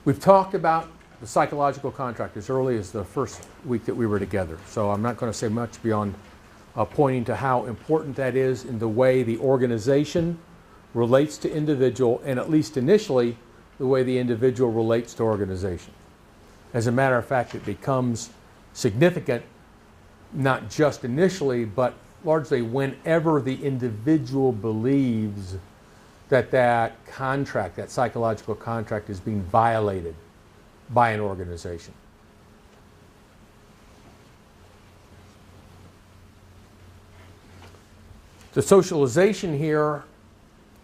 We've talked about the psychological contract as early as the first week that we were together. So I'm not going to say much beyond pointing to how important that is in the way the organization relates to individual, and at least initially, the way the individual relates to organization. As a matter of fact, it becomes significant, not just initially, but largely whenever the individual believes that that contract, that psychological contract, is being violated by an organization. The socialization here,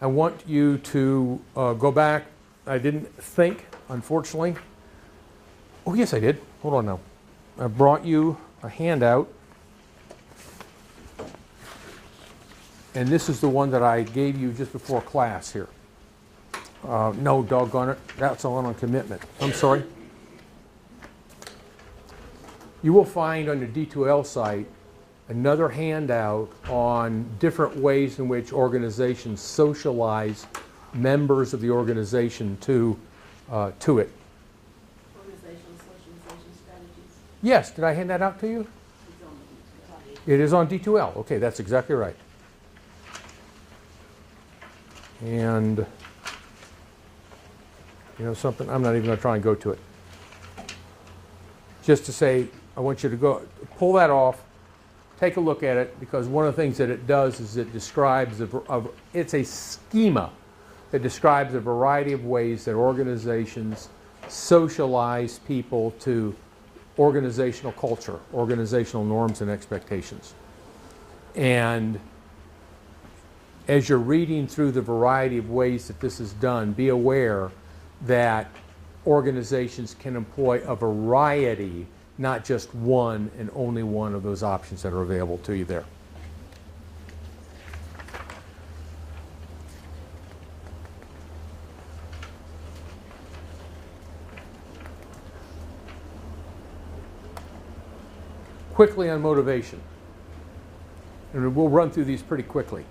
I want you to go back. I didn't think, unfortunately. Oh, yes, I did. Hold on now. I brought you a handout. And this is the one that I gave you just before class here. No, doggone it. That's on commitment. I'm sorry. You will find on your D2L site another handout on different ways in which organizations socialize members of the organization to it. Organizational socialization strategies. Yes, did I hand that out to you? It is on D2L. Okay, that's exactly right. And you know something, I'm not even going to try and go to it. Just to say, I want you to go pull that off, take a look at it, because one of the things that it does is it describes, it's a schema that describes a variety of ways that organizations socialize people to organizational culture, organizational norms and expectations. And as you're reading through the variety of ways that this is done, be aware that organizations can employ a variety, not just one and only one of those options that are available to you there. Quickly on motivation, and we'll run through these pretty quickly.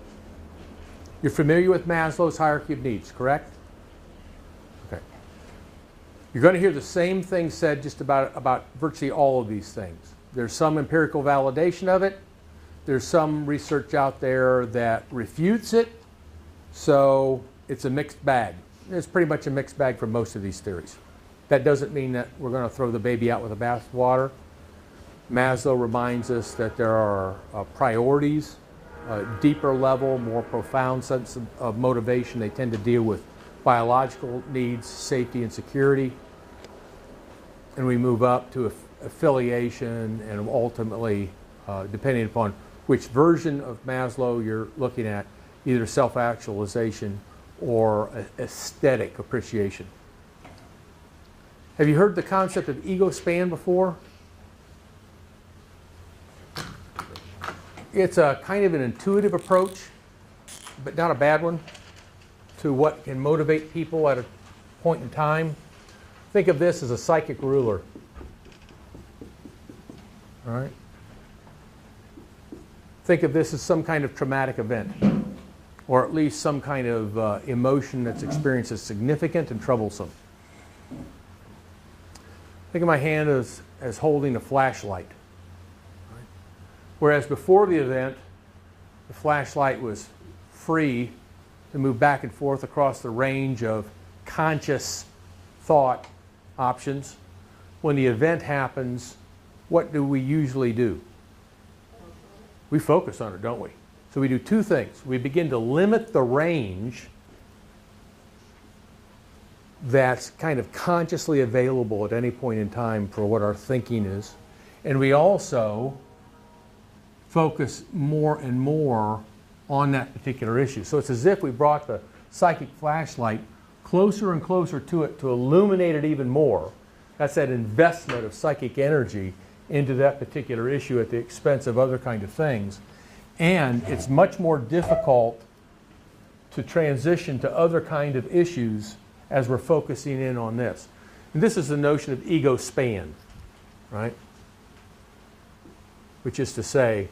You're familiar with Maslow's hierarchy of needs, correct? Okay. You're going to hear the same thing said just about virtually all of these things. There's some empirical validation of it. There's some research out there that refutes it. So it's a mixed bag. It's pretty much a mixed bag for most of these theories. That doesn't mean that we're going to throw the baby out with the bathwater. Maslow reminds us that there are priorities, a deeper level, more profound sense of motivation. They tend to deal with biological needs, safety and security. And we move up to affiliation and ultimately, depending upon which version of Maslow you're looking at, either self-actualization or aesthetic appreciation. Have you heard the concept of ego span before? It's a kind of an intuitive approach, but not a bad one, to what can motivate people at a point in time. Think of this as a psychic ruler. All right? Think of this as some kind of traumatic event, or at least some kind of emotion that's experienced as significant and troublesome. Think of my hand as holding a flashlight. Whereas before the event, the flashlight was free to move back and forth across the range of conscious thought options. When the event happens, what do we usually do? We focus on it, don't we? So we do two things. We begin to limit the range that's kind of consciously available at any point in time for what our thinking is. And we also focus more and more on that particular issue. So it's as if we brought the psychic flashlight closer and closer to it to illuminate it even more. That's that investment of psychic energy into that particular issue at the expense of other kind of things. And it's much more difficult to transition to other kind of issues as we're focusing in on this. And this is the notion of ego span, right? Which is to say,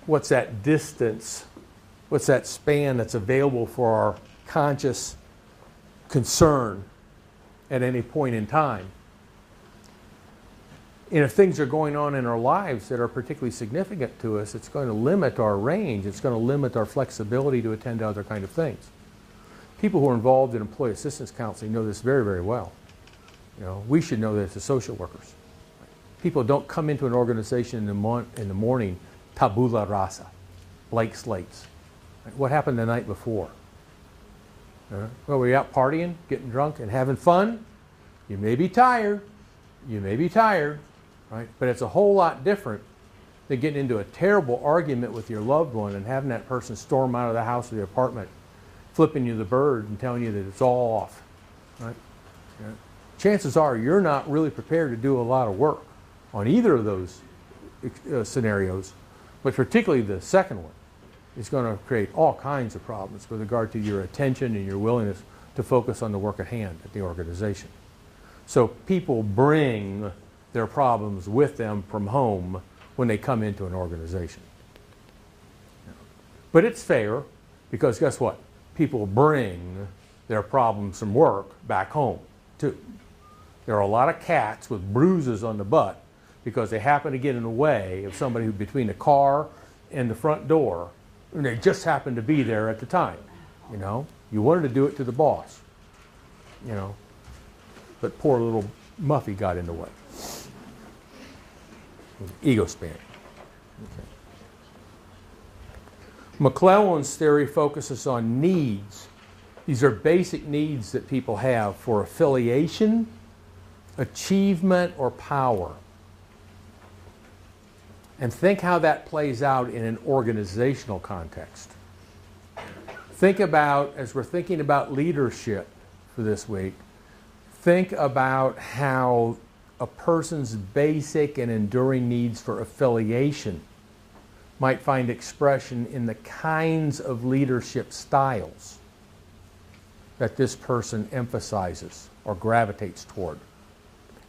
what's that distance, what's that span that's available for our conscious concern at any point in time. And if things are going on in our lives that are particularly significant to us, it's going to limit our range. It's going to limit our flexibility to attend to other kind of things. People who are involved in employee assistance counseling know this very, very well. You know, we should know this as social workers. People don't come into an organization in the morning tabula rasa, blank slates. What happened the night before? Well, were you out partying, getting drunk, and having fun? You may be tired. You may be tired. Right? But it's a whole lot different than getting into a terrible argument with your loved one and having that person storm out of the house or the apartment, flipping you the bird and telling you that it's all off. Right? Yeah. Chances are you're not really prepared to do a lot of work on either of those scenarios, but particularly the second one is going to create all kinds of problems with regard to your attention and your willingness to focus on the work at hand at the organization. So people bring their problems with them from home when they come into an organization. But it's fair because guess what? People bring their problems from work back home too. There are a lot of cats with bruises on the butt because they happen to get in the way of somebody who between the car and the front door, and they just happened to be there at the time. You know, you wanted to do it to the boss. You know, but poor little Muffy got in the way. Ego span. Okay. McClelland's theory focuses on needs. These are basic needs that people have for affiliation, achievement, or power. And think how that plays out in an organizational context. Think about, as we're thinking about leadership for this week, think about how a person's basic and enduring needs for affiliation might find expression in the kinds of leadership styles that this person emphasizes or gravitates toward,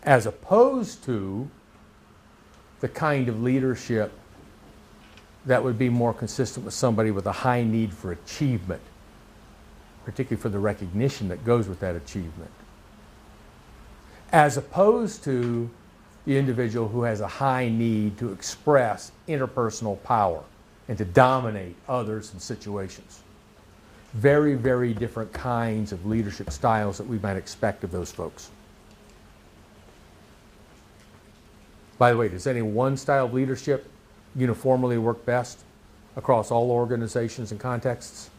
as opposed to the kind of leadership that would be more consistent with somebody with a high need for achievement, particularly for the recognition that goes with that achievement, as opposed to the individual who has a high need to express interpersonal power and to dominate others and situations. Very, very different kinds of leadership styles that we might expect of those folks. By the way, does any one style of leadership uniformly work best across all organizations and contexts?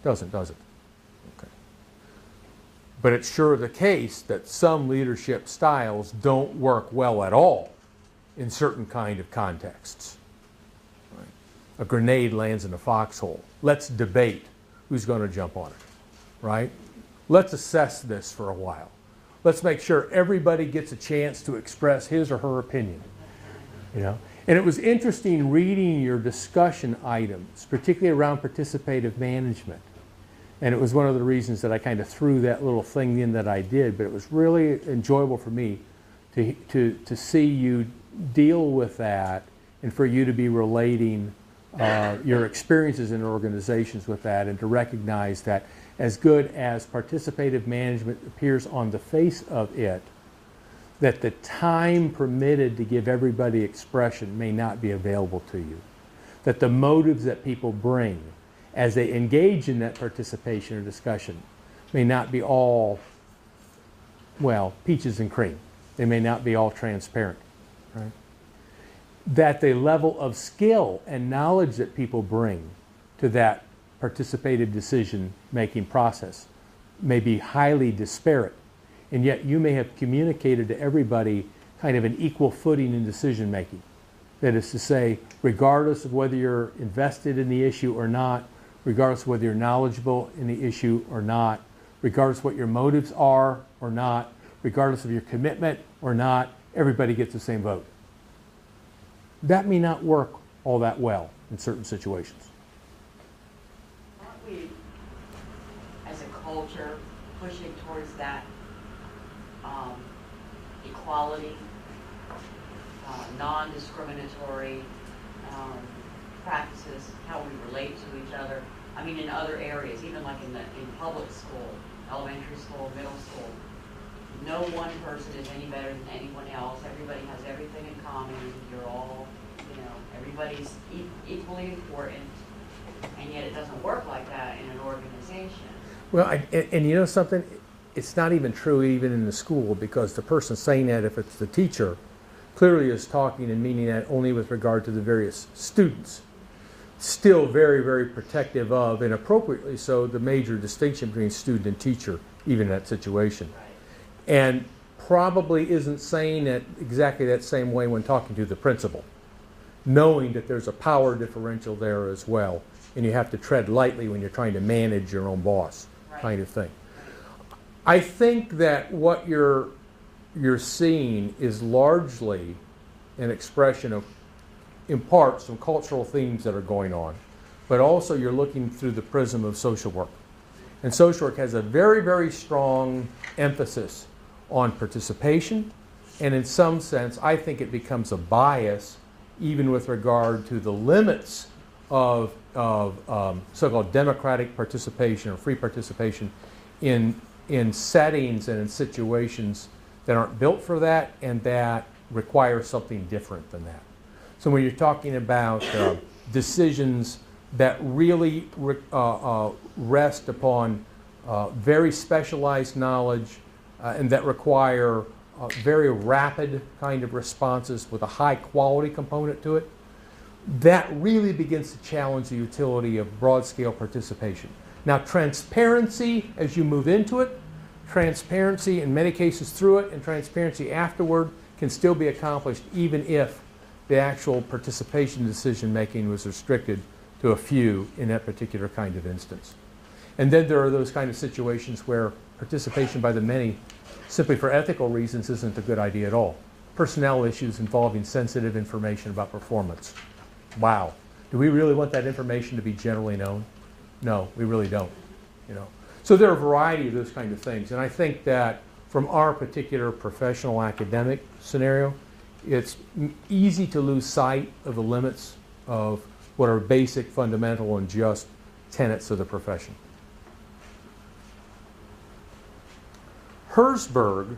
Doesn't, does it? Okay. But it's sure the case that some leadership styles don't work well at all in certain kind of contexts. Right. A grenade lands in a foxhole. Let's debate who's going to jump on it, right? Let's assess this for a while. Let's make sure everybody gets a chance to express his or her opinion, you know? And it was interesting reading your discussion items, particularly around participative management. And it was one of the reasons that I kind of threw that little thing in that I did, but it was really enjoyable for me to see you deal with that and for you to be relating your experiences in organizations with that and to recognize that as good as participative management appears on the face of it, that the time permitted to give everybody expression may not be available to you. That the motives that people bring as they engage in that participation or discussion may not be all, well, peaches and cream. They may not be all transparent. Right? That the level of skill and knowledge that people bring to that participative decision-making process may be highly disparate. And yet you may have communicated to everybody kind of an equal footing in decision-making. That is to say, regardless of whether you're invested in the issue or not, regardless of whether you're knowledgeable in the issue or not, regardless of what your motives are or not, regardless of your commitment or not, everybody gets the same vote. That may not work all that well in certain situations. Aren't we, as a culture, pushing towards that equality, non-discriminatory practices, how we relate to each other? I mean, in other areas, even like in public school, elementary school, middle school, no one person is any better than anyone else. Everybody has everything in common. You're all, everybody's equally important. And yet it doesn't work like that in an organization. Well, and you know something? It's not even true even in the school, because the person saying that, if it's the teacher, clearly is talking and meaning that only with regard to the various students. Still very, very protective of, and appropriately so, the major distinction between student and teacher, even in that situation. Right. And probably isn't saying it exactly that same way when talking to the principal, knowing that there's a power differential there as well, and you have to tread lightly when you're trying to manage your own boss, right, kind of thing. I think that what you're seeing is largely an expression of, in part, some cultural themes that are going on, but also you're looking through the prism of social work. And social work has a very, very strong emphasis on participation, and in some sense, I think it becomes a bias even with regard to the limits of so-called democratic participation or free participation in settings and in situations that aren't built for that and that require something different than that. So when you're talking about decisions that really rest upon very specialized knowledge and that require very rapid kind of responses with a high quality component to it, that really begins to challenge the utility of broad-scale participation. Now, transparency as you move into it, transparency in many cases through it, and transparency afterward can still be accomplished even if the actual participation decision-making was restricted to a few in that particular kind of instance. And then there are those kind of situations where participation by the many, simply for ethical reasons, isn't a good idea at all. Personnel issues involving sensitive information about performance. Wow. Do we really want that information to be generally known? No, we really don't. So there are a variety of those kind of things. And I think that from our particular professional academic scenario, it's easy to lose sight of the limits of what are basic, fundamental, and just tenets of the profession. Herzberg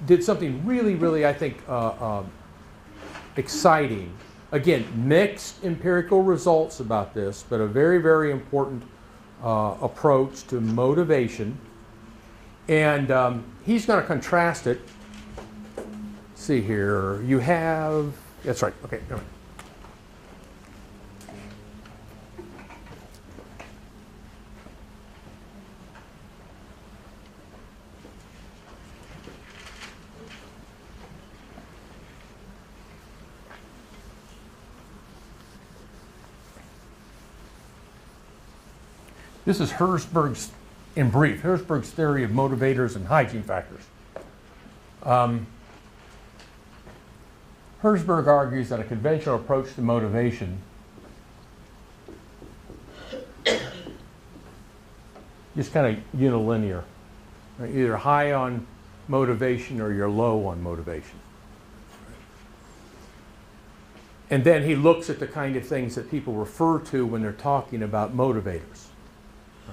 did something really, really, I think, exciting. Again, mixed empirical results about this, but a very, very important approach to motivation. And he's going to contrast it. Let's see here. You have, that's right, okay, never mind. This is Herzberg's, in brief, Herzberg's theory of motivators and hygiene factors. Herzberg argues that a conventional approach to motivation is kind of unilinear. You're either high on motivation or you're low on motivation. And then he looks at the kind of things that people refer to when they're talking about motivators.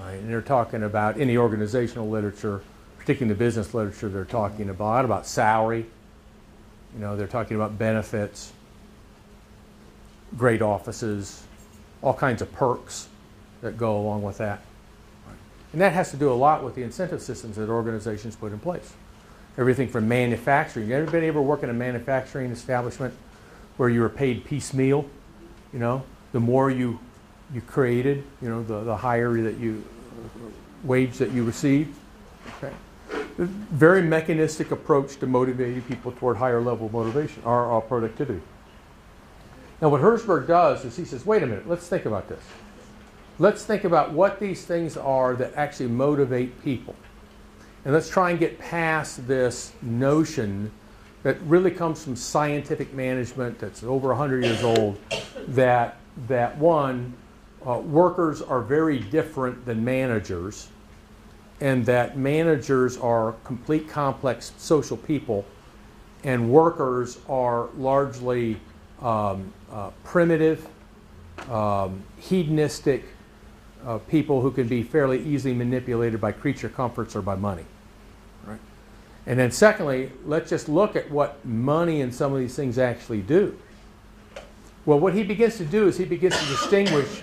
Right? And they're talking about, in the organizational literature, particularly in the business literature, they're talking about salary. They're talking about benefits, great offices, all kinds of perks that go along with that. Right? And that has to do a lot with the incentive systems that organizations put in place. Everything from manufacturing. Everybody ever work in a manufacturing establishment where you were paid piecemeal? The more you created, the higher wage that you received. Okay. Very mechanistic approach to motivating people toward higher level motivation or productivity. Now what Herzberg does is he says, wait a minute, let's think about this. Let's think about what these things are that actually motivate people. And let's try and get past this notion that really comes from scientific management that's over 100 years old, that one, workers are very different than managers, and that managers are complete complex social people, and workers are largely primitive, hedonistic people who can be fairly easily manipulated by creature comforts or by money. Right? And then secondly, let's just look at what money and some of these things actually do. Well, what he begins to do is he begins to distinguish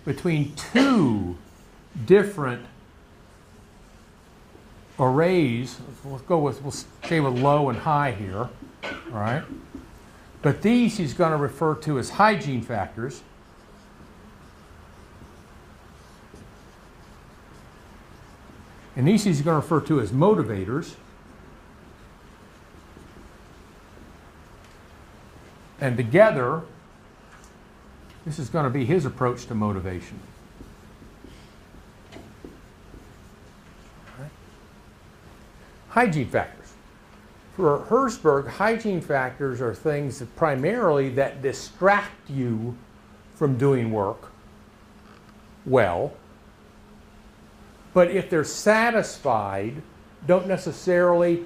between two different arrays. We'll stay with low and high here, all right? But these he's going to refer to as hygiene factors. And these he's going to refer to as motivators. And together, this is going to be his approach to motivation. Right. Hygiene factors. For Herzberg, hygiene factors are things that primarily that distract you from doing work well, but if they're satisfied, don't necessarily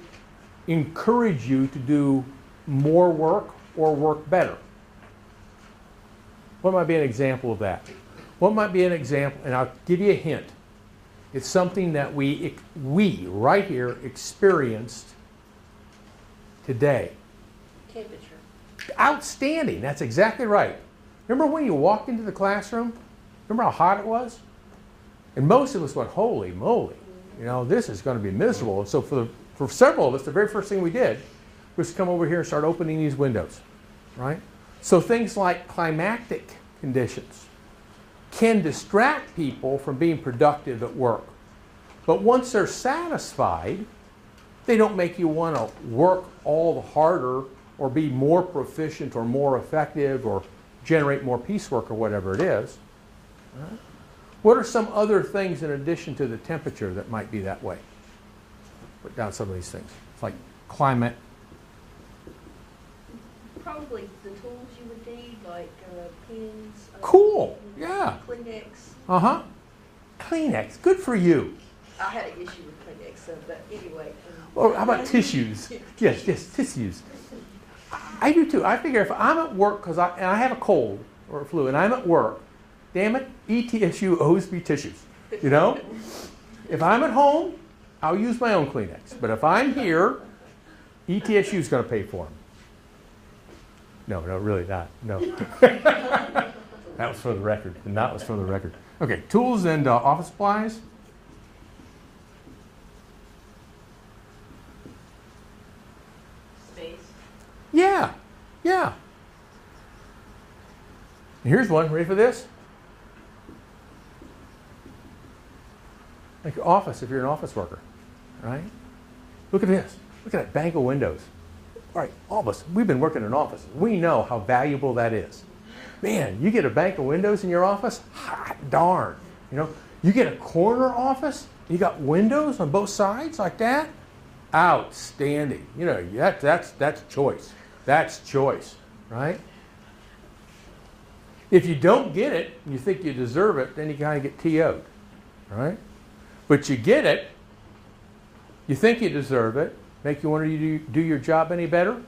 encourage you to do more work or work better. What might be an example of that? What might be an example, and I'll give you a hint. It's something that we right here experienced today. Temperature. Outstanding. That's exactly right. Remember when you walked into the classroom? Remember how hot it was? And most of us went, holy moly, you know, this is going to be miserable. And so for several of us, the very first thing we did was come over here and start opening these windows, right? So things like climactic conditions can distract people from being productive at work. But once they're satisfied, they don't make you want to work all the harder or be more proficient or more effective or generate more piecework or whatever it is. Right? What are some other things in addition to the temperature that might be that way? Put down some of these things. It's like climate. Probably the tools you would need, like pens. Cool. Yeah. Kleenex. Uh-huh. Kleenex. Good for you. I had an issue with Kleenex, so, but anyway. Or how about tissues? Yes, tissues. I do too. I figure if I'm at work, and I have a cold or a flu, and I'm at work, damn it, ETSU owes me tissues. You know? If I'm at home, I'll use my own Kleenex. But if I'm here, ETSU is going to pay for them. No, really not. No. That was for the record. And that was for the record. Okay, tools and office supplies. Space. Yeah. And here's one. Ready for this? Like your office, if you're an office worker, right? Look at this. Look at that bank of windows. All right, all of us, we've been working in an office. We know how valuable that is. Man, you get a bank of windows in your office, hot darn. You know, you get a corner office, you got windows on both sides like that, outstanding. You know, that's choice. That's choice, right? If you don't get it, and you think you deserve it, then you kind of get TO'd, right? But you get it, you think you deserve it, make you want to do your job any better?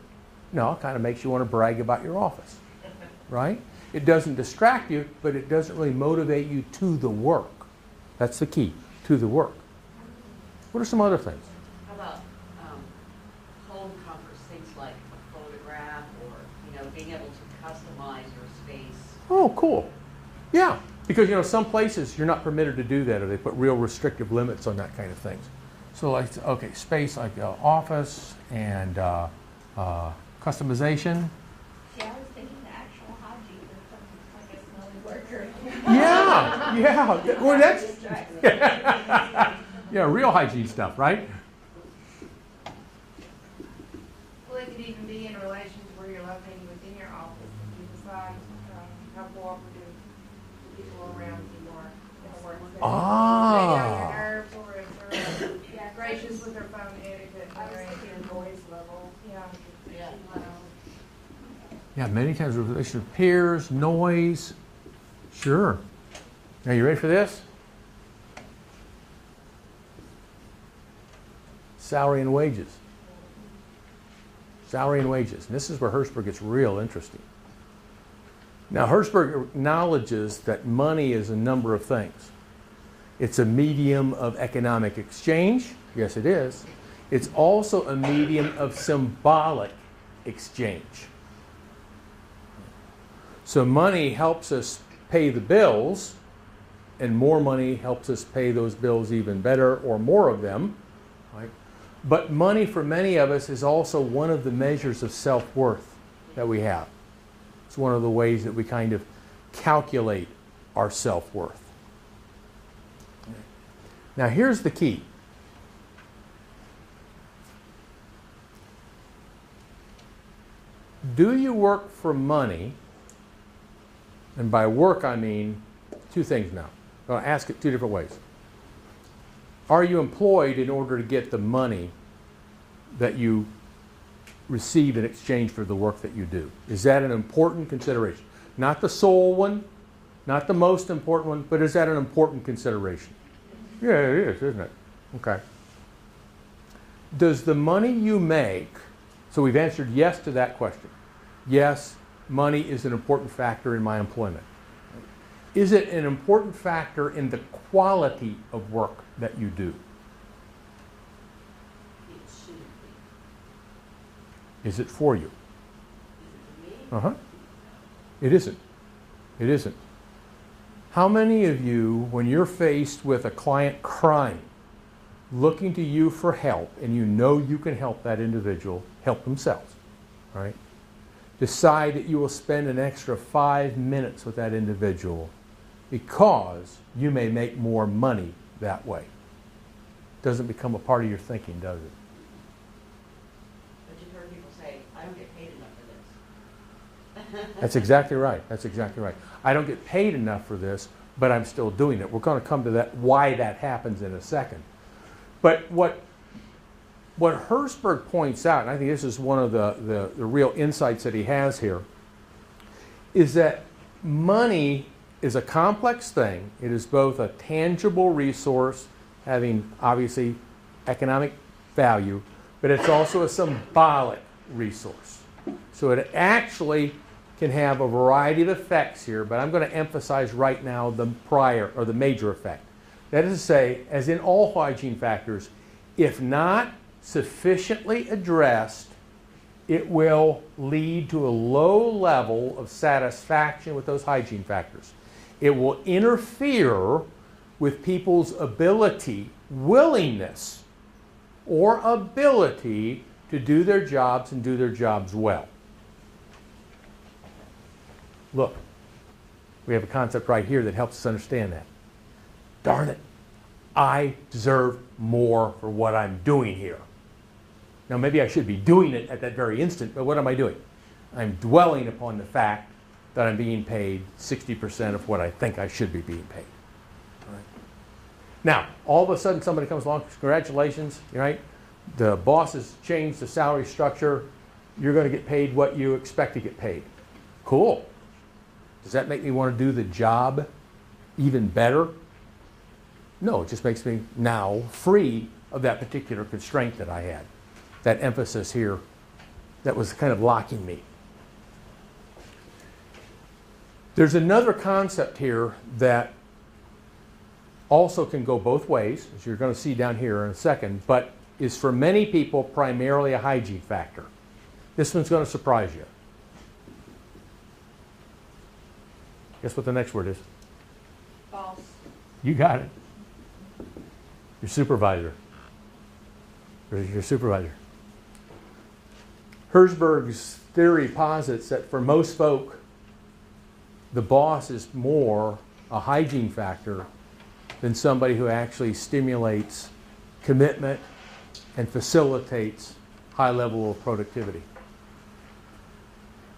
No, it kind of makes you want to brag about your office, right? It doesn't distract you, but it doesn't really motivate you to the work. That's the key, to the work. What are some other things? How about home comforts, things like a photograph or, being able to customize your space? Oh, cool. Yeah, because, some places you're not permitted to do that, or they put real restrictive limits on that kind of things. So, like, okay, space like office and customization. Yeah, I was thinking the actual hygiene of like a smelly worker. Yeah. Well, that's yeah, real hygiene stuff, right? Well, it could even be in relation to where you're located within your office. If you decide how cooperative the people around you are in the work setting. They know your nerves, or if they're gracious with their phone etiquette. I was thinking noise level. Yeah. Yeah, many times relation to peers, noise. Sure. Now, you ready for this? Salary and wages. Salary and wages. And this is where Herzberg gets real interesting. Now, Herzberg acknowledges that money is a number of things. It's a medium of economic exchange. Yes, it is. It's also a medium of symbolic exchange. So money helps us pay the bills, and more money helps us pay those bills even better or more of them. Right? But money for many of us is also one of the measures of self-worth that we have. It's one of the ways that we kind of calculate our self-worth. Now here's the key. Do you work for money? And by work I mean two things now. I'm going to ask it two different ways. Are you employed in order to get the money that you receive in exchange for the work that you do? Is that an important consideration? Not the sole one, not the most important one, but is that an important consideration? Yeah, it is, isn't it? Okay. Does the money you make, so we've answered yes to that question. Yes, money is an important factor in my employment. Is it an important factor in the quality of work that you do? It shouldn't Is it for you? be. Is it for me? Uh-huh. It isn't. It isn't. How many of you, when you're faced with a client crying, looking to you for help, and you know you can help that individual help themselves, right? Decide that you will spend an extra 5 minutes with that individual because you may make more money that way. Doesn't become a part of your thinking, does it? But you've heard people say, I don't get paid enough for this. That's exactly right. That's exactly right. I don't get paid enough for this, but I'm still doing it. We're going to come to that, why that happens in a second. But what Herzberg points out, and I think this is one of the real insights that he has here, is that money is a complex thing. It is both a tangible resource, having obviously economic value, but it's also a symbolic resource. So it actually can have a variety of effects here, but I'm going to emphasize right now the prior or the major effect. That is to say, as in all hygiene factors, if not sufficiently addressed, it will lead to a low level of satisfaction with those hygiene factors. It will interfere with people's ability, willingness, or ability to do their jobs and do their jobs well. Look, we have a concept right here that helps us understand that. Darn it, I deserve more for what I'm doing here. Now, maybe I should be doing it at that very instant, but what am I doing? I'm dwelling upon the fact that I'm being paid 60% of what I think I should be being paid. All right. Now, all of a sudden somebody comes along, congratulations, right? The boss has changed the salary structure. You're going to get paid what you expect to get paid. Cool. Does that make me want to do the job even better? No, it just makes me now free of that particular constraint that I had. That emphasis here that was kind of locking me. There's another concept here that also can go both ways, as you're going to see down here in a second, but is for many people primarily a hygiene factor. This one's going to surprise you. Guess what the next word is? Boss. You got it. Your supervisor. Your supervisor. Herzberg's theory posits that for most folk, the boss is more a hygiene factor than somebody who actually stimulates commitment and facilitates high level of productivity.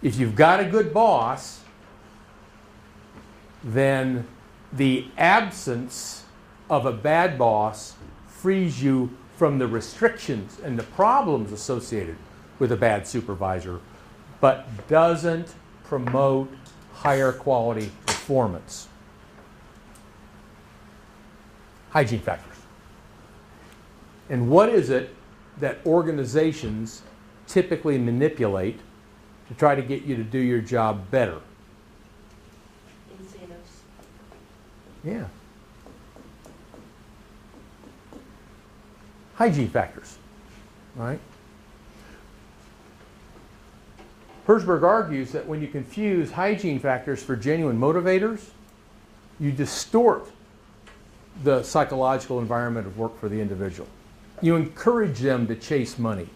If you've got a good boss, then the absence of a bad boss frees you from the restrictions and the problems associated with a bad supervisor, but doesn't promote higher quality performance. Hygiene factors. And what is it that organizations typically manipulate to try to get you to do your job better? Incentives. Yeah. Hygiene factors. right? Herzberg argues that when you confuse hygiene factors for genuine motivators, you distort the psychological environment of work for the individual. You encourage them to chase money.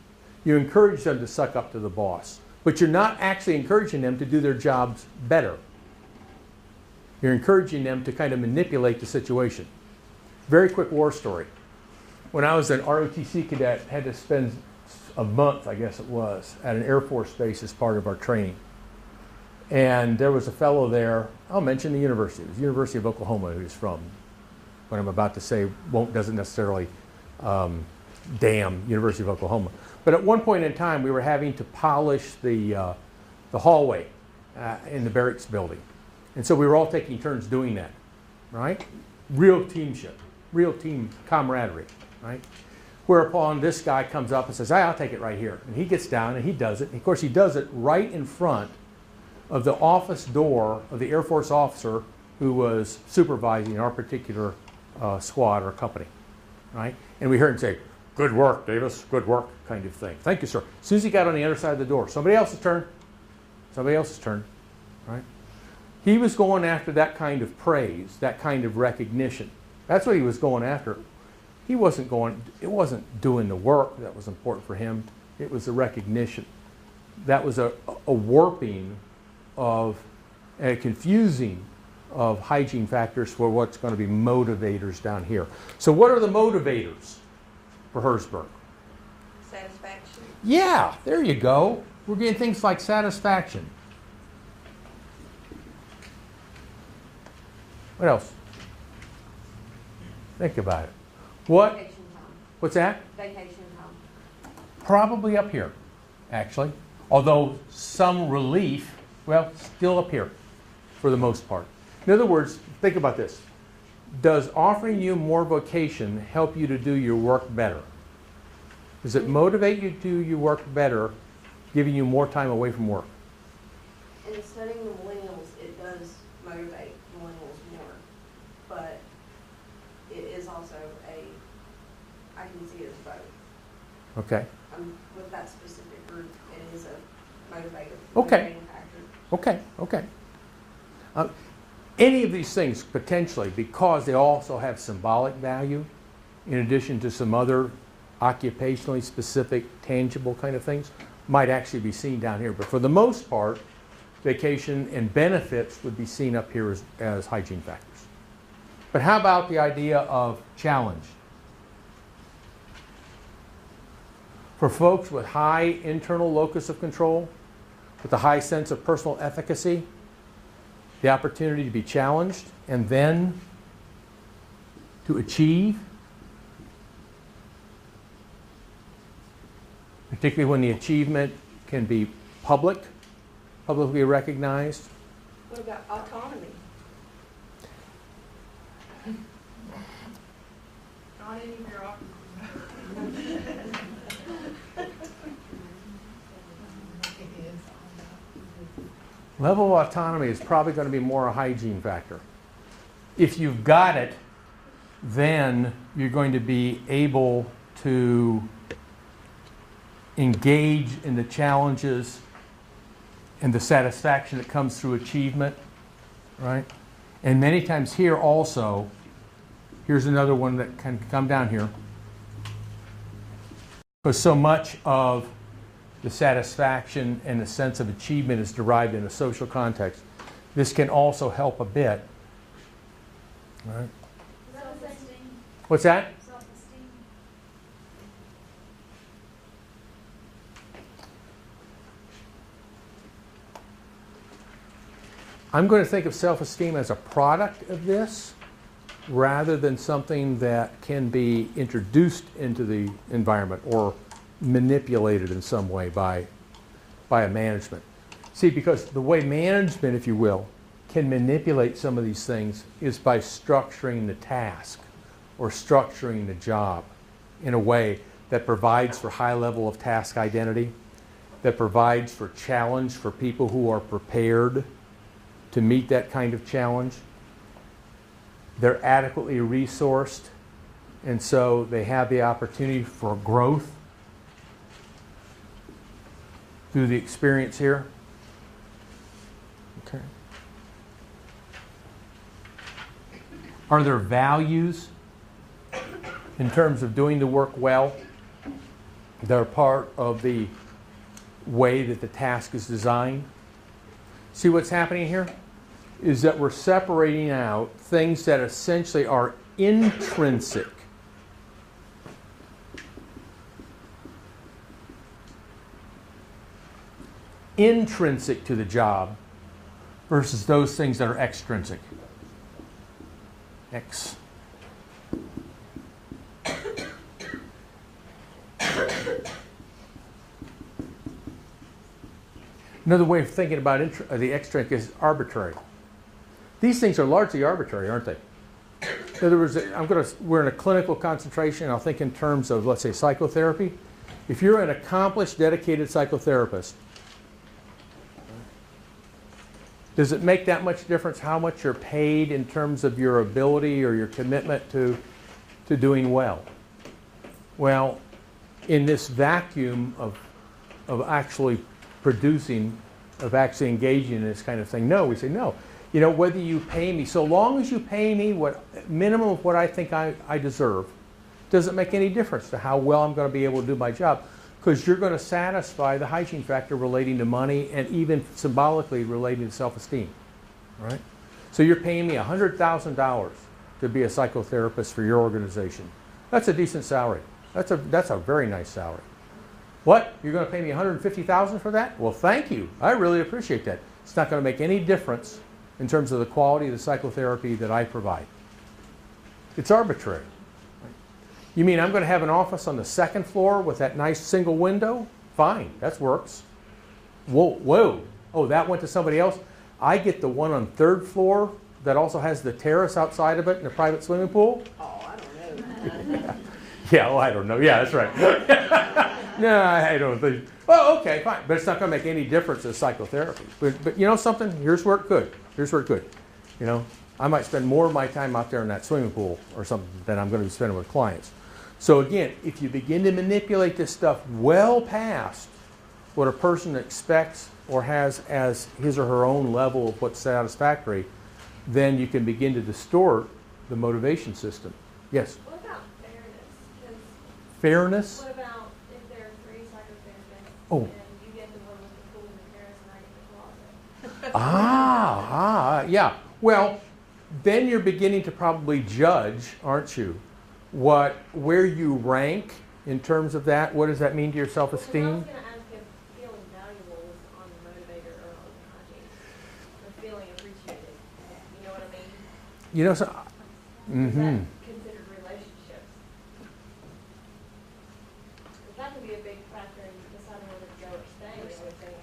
You encourage them to suck up to the boss. But you're not actually encouraging them to do their jobs better. You're encouraging them to kind of manipulate the situation. Very quick war story. When I was an ROTC cadet, had to spend a month, I guess it was, at an Air Force base as part of our training. And there was a fellow there, I'll mention the university. It was the University of Oklahoma he was from. What I'm about to say doesn't necessarily damn University of Oklahoma. But at one point in time, we were having to polish the hallway in the barracks building. And so we were all taking turns doing that, right? Real teamship, real team camaraderie, right? Whereupon this guy comes up and says, I'll take it right here. And he gets down and he does it. And of course, he does it right in front of the office door of the Air Force officer who was supervising our particular squad or company, right? And we heard him say, good work, Davis, good work, kind of thing. Thank you, sir. As soon as he got on the other side of the door, somebody else's turn, right? He was going after that kind of praise, that kind of recognition. That's what he was going after. It wasn't doing the work that was important for him. It was the recognition. That was a warping of, a confusing of hygiene factors for what's going to be motivators down here. So what are the motivators for Herzberg? Satisfaction. Yeah, there you go. We're getting things like satisfaction. What else? Think about it. What? Vacation time. What's that? Vacation time. Probably up here, actually. Although some relief, well, still up here for the most part. In other words, think about this. Does offering you more vacation help you to do your work better? Does it motivate you to do your work better, giving you more time away from work? In studying the millennials, it does motivate millennials more, but it is also I can see it as both. Okay. With that specific group, it is a motivating Okay. factor. Okay. Any of these things potentially, because they also have symbolic value, in addition to some other occupationally specific, tangible kind of things, might actually be seen down here. But for the most part, vacation and benefits would be seen up here as hygiene factors. But how about the idea of challenge? For folks with high internal locus of control, with a high sense of personal efficacy, the opportunity to be challenged and then to achieve, particularly when the achievement can be publicly recognized. What about autonomy? Not any of your offices. Level of autonomy is probably going to be more a hygiene factor. If you've got it, then you're going to be able to engage in the challenges and the satisfaction that comes through achievement, right? And many times here also, here's another one that can come down here. Because so much of the satisfaction and the sense of achievement is derived in a social context. This can also help a bit. All right. Self-esteem. What's that? Self-esteem. I'm going to think of self-esteem as a product of this rather than something that can be introduced into the environment or manipulated in some way by a management. See, because the way management, if you will, can manipulate some of these things is by structuring the task or structuring the job in a way that provides for high level of task identity, that provides for challenge for people who are prepared to meet that kind of challenge. They're adequately resourced, and so they have the opportunity for growth through the experience here? Okay. Are there values in terms of doing the work well that are part of the way that the task is designed? See what's happening here? Is that we're separating out things that essentially are intrinsic. Intrinsic to the job versus those things that are extrinsic. X. Another way of thinking about the extrinsic is arbitrary. These things are largely arbitrary, aren't they? In other words, we're in a clinical concentration. I'll think in terms of, let's say, psychotherapy. If you're an accomplished, dedicated psychotherapist, does it make that much difference how much you're paid in terms of your ability or your commitment to doing well? Well, in this vacuum of actually producing, of actually engaging in this kind of thing, no, we say no. You know, whether you pay me, so long as you pay me what minimum of what I think I deserve, doesn't make any difference to how well I'm going to be able to do my job, because you're going to satisfy the hygiene factor relating to money and even symbolically relating to self-esteem, right? So you're paying me $100,000 to be a psychotherapist for your organization. That's a decent salary. That's a very nice salary. What? You're going to pay me $150,000 for that? Well, thank you. I really appreciate that. It's not going to make any difference in terms of the quality of the psychotherapy that I provide. It's arbitrary. You mean I'm going to have an office on the second floor with that nice single window? Fine, that works. Whoa. Oh, that went to somebody else? I get the one on third floor that also has the terrace outside of it and a private swimming pool? Oh, I don't know. Yeah, well, I don't know. Yeah, that's right. No, I don't think. Well, okay, fine. But it's not going to make any difference as psychotherapy. But you know something? Here's where it could. You know, I might spend more of my time out there in that swimming pool or something than I'm going to be spending with clients. So again, if you begin to manipulate this stuff well past what a person expects or has as his or her own level of what's satisfactory, then you can begin to distort the motivation system. Yes? What about fairness? 'Cause Fairness? what about if there are 3 psychotherapists Oh. and you get the one with the pool and the terrace and I get the closet? Yeah. Well, then you're beginning to probably judge, aren't you, where you rank in terms of that. What does that mean to your Because I was self-esteem? going to ask if feeling valuable is on the motivator or on the hygiene. Or feeling appreciated. You know what I mean? You know, so, Is that considered relationships? Because that could be a big factor in deciding whether to go or stay, I would think.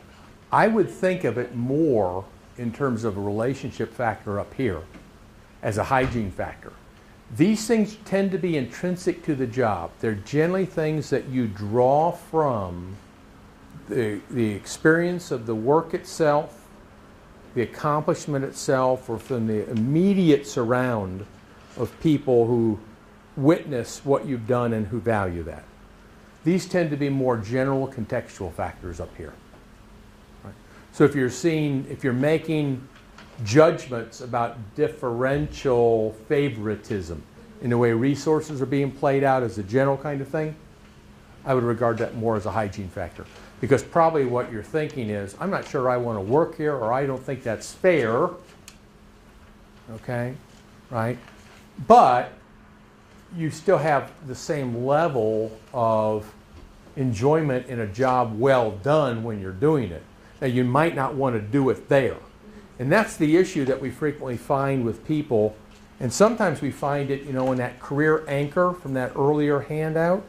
I would think of it more in terms of a relationship factor up here as a hygiene factor. These things tend to be intrinsic to the job. They're generally things that you draw from the experience of the work itself, the accomplishment itself, or from the immediate surround of people who witness what you've done and who value that. These tend to be more general contextual factors up here. Right? So if you're making judgments about differential favoritism in the way resources are being played out as a general kind of thing, I would regard that more as a hygiene factor. Because probably what you're thinking is, I'm not sure I want to work here, or I don't think that's fair. Okay? Right? But you still have the same level of enjoyment in a job well done when you're doing it. Now, you might not want to do it there. And that's the issue that we frequently find with people. And sometimes we find it, you know, in that career anchor from that earlier handout.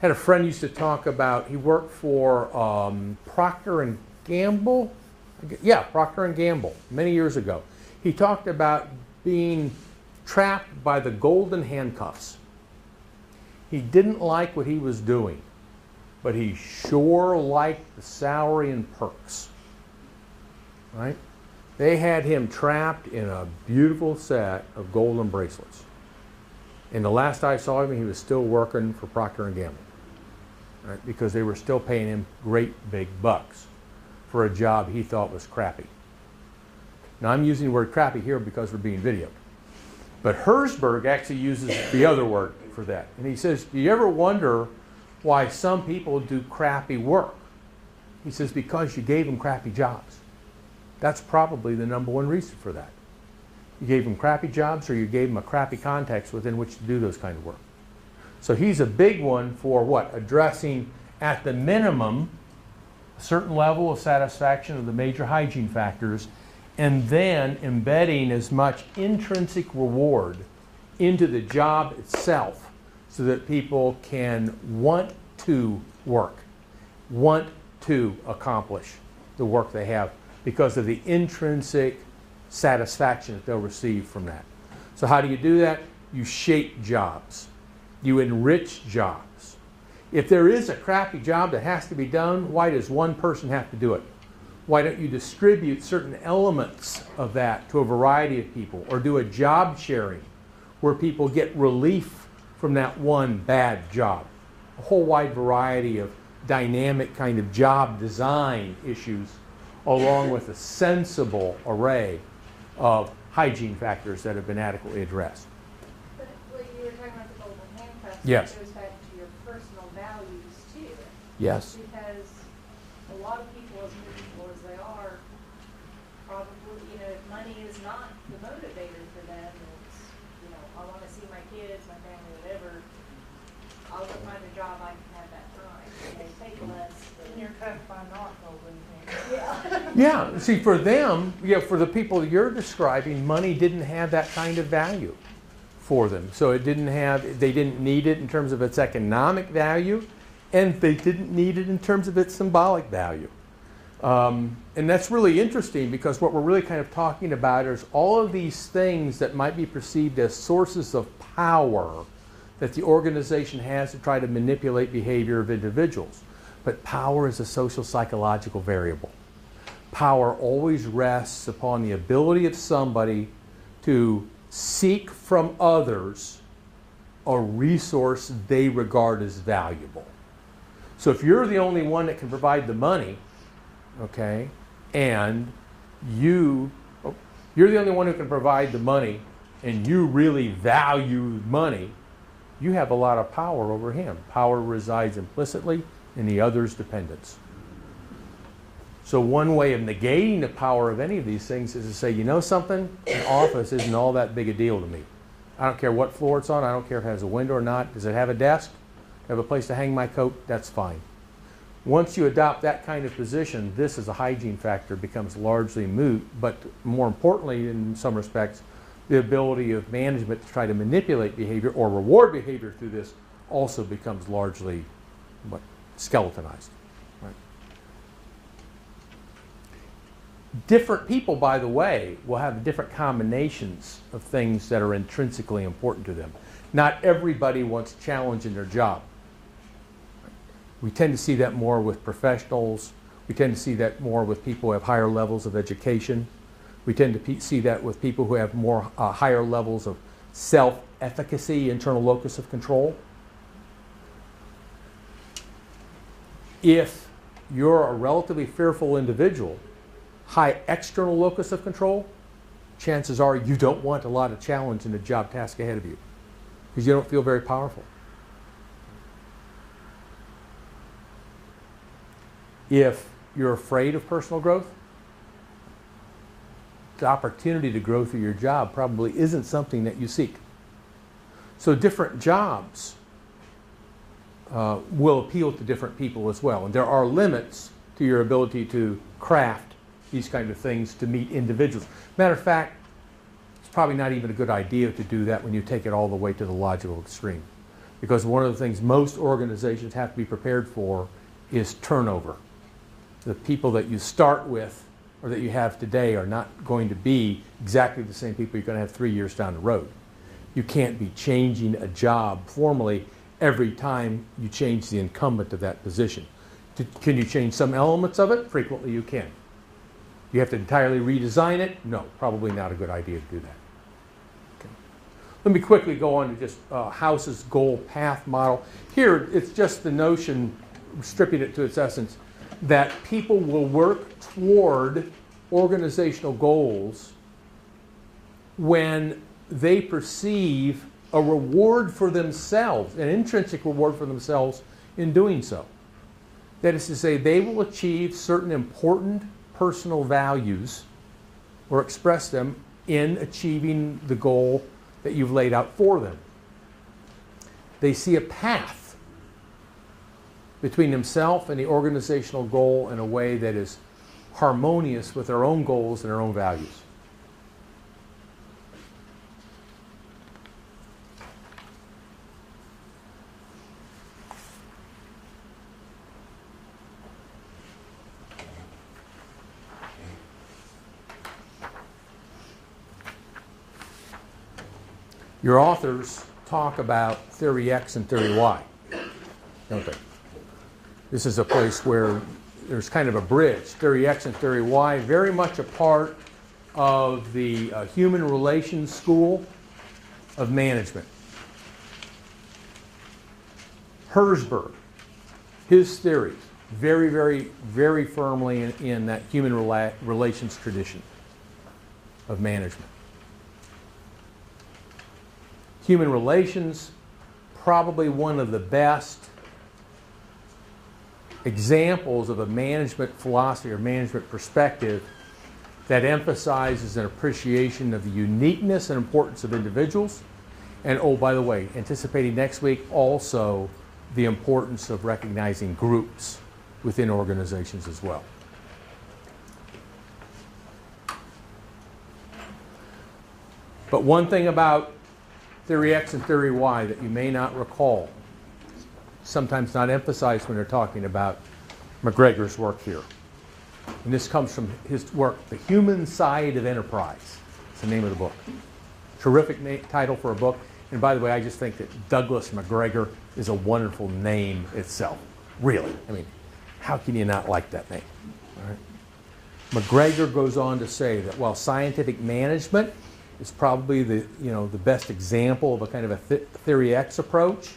Had a friend used to talk about, he worked for Procter and Gamble. Yeah, Procter and Gamble, many years ago. He talked about being trapped by the golden handcuffs. He didn't like what he was doing, but he sure liked the salary and perks. Right? They had him trapped in a beautiful set of golden bracelets. And the last I saw him, he was still working for Procter and Gamble. right? Because they were still paying him great big bucks for a job he thought was crappy. Now I'm using the word crappy here because we're being videoed. But Herzberg actually uses the other word for that. And he says, do you ever wonder why some people do crappy work? He says, because you gave them crappy jobs. That's probably the number one reason for that. You gave them crappy jobs, or you gave them a crappy context within which to do those kind of work. So he's a big one for what? Addressing, at the minimum, a certain level of satisfaction of the major hygiene factors, and then embedding as much intrinsic reward into the job itself so that people can want to work, want to accomplish the work they have because of the intrinsic satisfaction that they'll receive from that. So how do you do that? You shape jobs. You enrich jobs. If there is a crappy job that has to be done, why does one person have to do it? Why don't you distribute certain elements of that to a variety of people, or do a job sharing where people get relief from that one bad job? A whole wide variety of dynamic kind of job design issues, along with a sensible array of hygiene factors that have been adequately addressed. But when you were talking about the golden handcuffs, Yes. it goes back to your personal values too. Yes. Because a lot of people, as miserable as they are, probably, you know, if money is not the motivator for them, it's, you know, I want to see my kids, my family, whatever, I'll go find a job I can have that time. And they take less. And you're cuffed by not golden handcuffs. Yeah. Yeah, see, for them, for the people you're describing, money didn't have that kind of value for them. So they didn't need it in terms of its economic value, and they didn't need it in terms of its symbolic value. And that's really interesting, because what we're really kind of talking about is all of these things that might be perceived as sources of power that the organization has to try to manipulate behavior of individuals. But power is a social psychological variable. Power always rests upon the ability of somebody to seek from others a resource they regard as valuable. So if you're the only one that can provide the money, okay, and you're the only one who can provide the money, and you really value money, you have a lot of power over him. Power resides implicitly in the other's dependence. So one way of negating the power of any of these things is to say, you know something? An office isn't all that big a deal to me. I don't care what floor it's on. I don't care if it has a window or not. Does it have a desk? Have a place to hang my coat? That's fine. Once you adopt that kind of position, this as a hygiene factor becomes largely moot, but more importantly, in some respects, the ability of management to try to manipulate behavior or reward behavior through this also becomes largely skeletonized. Right? Different people, by the way, will have different combinations of things that are intrinsically important to them. Not everybody wants challenge in their job. We tend to see that more with professionals. We tend to see that more with people who have higher levels of education. We tend to see that with people who have more higher levels of self-efficacy, internal locus of control. If you're a relatively fearful individual, high external locus of control, chances are you don't want a lot of challenge in the job task ahead of you because you don't feel very powerful. If you're afraid of personal growth, the opportunity to grow through your job probably isn't something that you seek. So different jobs will appeal to different people as well. And there are limits to your ability to craft these kind of things to meet individuals. Matter of fact, it's probably not even a good idea to do that when you take it all the way to the logical extreme. Because one of the things most organizations have to be prepared for is turnover. The people that you start with or that you have today are not going to be exactly the same people you're going to have 3 years down the road. You can't be changing a job formally every time you change the incumbent of that position. Can you change some elements of it? Frequently you can. You have to entirely redesign it? No, probably not a good idea to do that. Okay. Let me quickly go on to just House's goal path model. Here, it's just the notion stripping it to its essence, that people will work toward organizational goals when they perceive a reward for themselves, an intrinsic reward for themselves in doing so. That is to say, they will achieve certain important personal values or express them in achieving the goal that you've laid out for them. They see a path between themselves and the organizational goal in a way that is harmonious with their own goals and their own values. Your authors talk about theory X and theory Y, don't they? This is a place where there's kind of a bridge. Theory X and theory Y, very much a part of the human relations school of management. Herzberg, his theories, very, very, very firmly in that human relations tradition of management. Human relations, probably one of the best examples of a management philosophy or management perspective that emphasizes an appreciation of the uniqueness and importance of individuals. And oh, by the way, anticipating next week, also the importance of recognizing groups within organizations as well. But one thing about theory X and theory Y that you may not recall, sometimes not emphasized when they're talking about McGregor's work here. And this comes from his work, The Human Side of Enterprise. It's the name of the book. Terrific title for a book. And by the way, I just think that Douglas McGregor is a wonderful name itself. Really. I mean, how can you not like that name? All right. McGregor goes on to say that while scientific management is probably the best example of a kind of a theory X approach,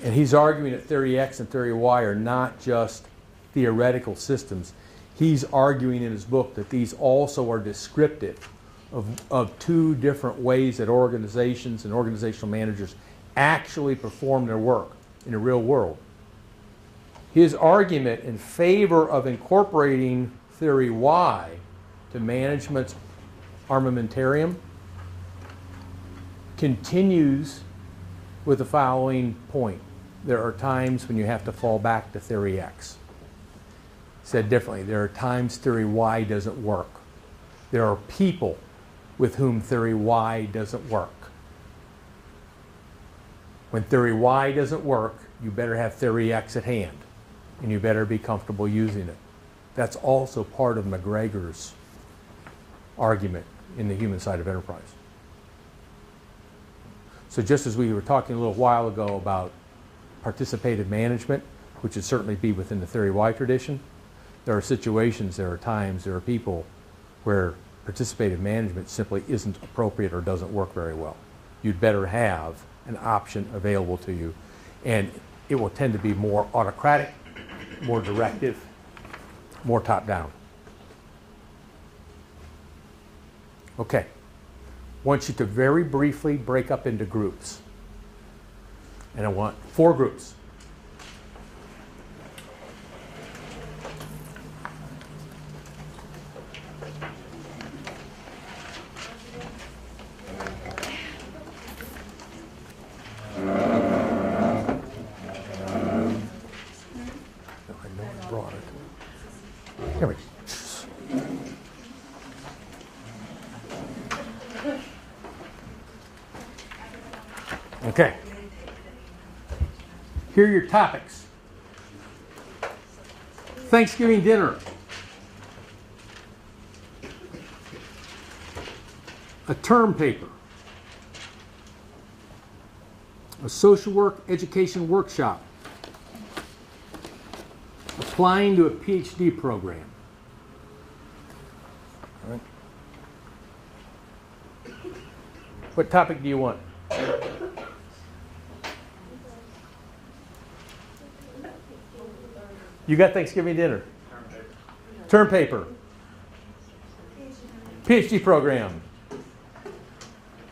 and he's arguing that theory X and theory Y are not just theoretical systems. He's arguing in his book that these also are descriptive of two different ways that organizations and organizational managers actually perform their work in the real world. His argument in favor of incorporating theory Y to management's armamentarium continues with the following point. There are times when you have to fall back to theory X. Said differently, there are times theory Y doesn't work. There are people with whom theory Y doesn't work. When theory Y doesn't work, you better have theory X at hand, and you better be comfortable using it. That's also part of McGregor's argument in The Human Side of Enterprise. So just as we were talking a little while ago about participative management, which would certainly be within the theory Y tradition, there are situations, there are times, there are people where participative management simply isn't appropriate or doesn't work very well. You'd better have an option available to you, and it will tend to be more autocratic, more directive, more top-down. Okay. I want you to very briefly break up into groups. And I want 4 groups. Okay. Here are your topics. Thanksgiving dinner. A term paper. A social work education workshop. Applying to a PhD program. All right. What topic do you want? You got Thanksgiving dinner. Term paper. PhD program.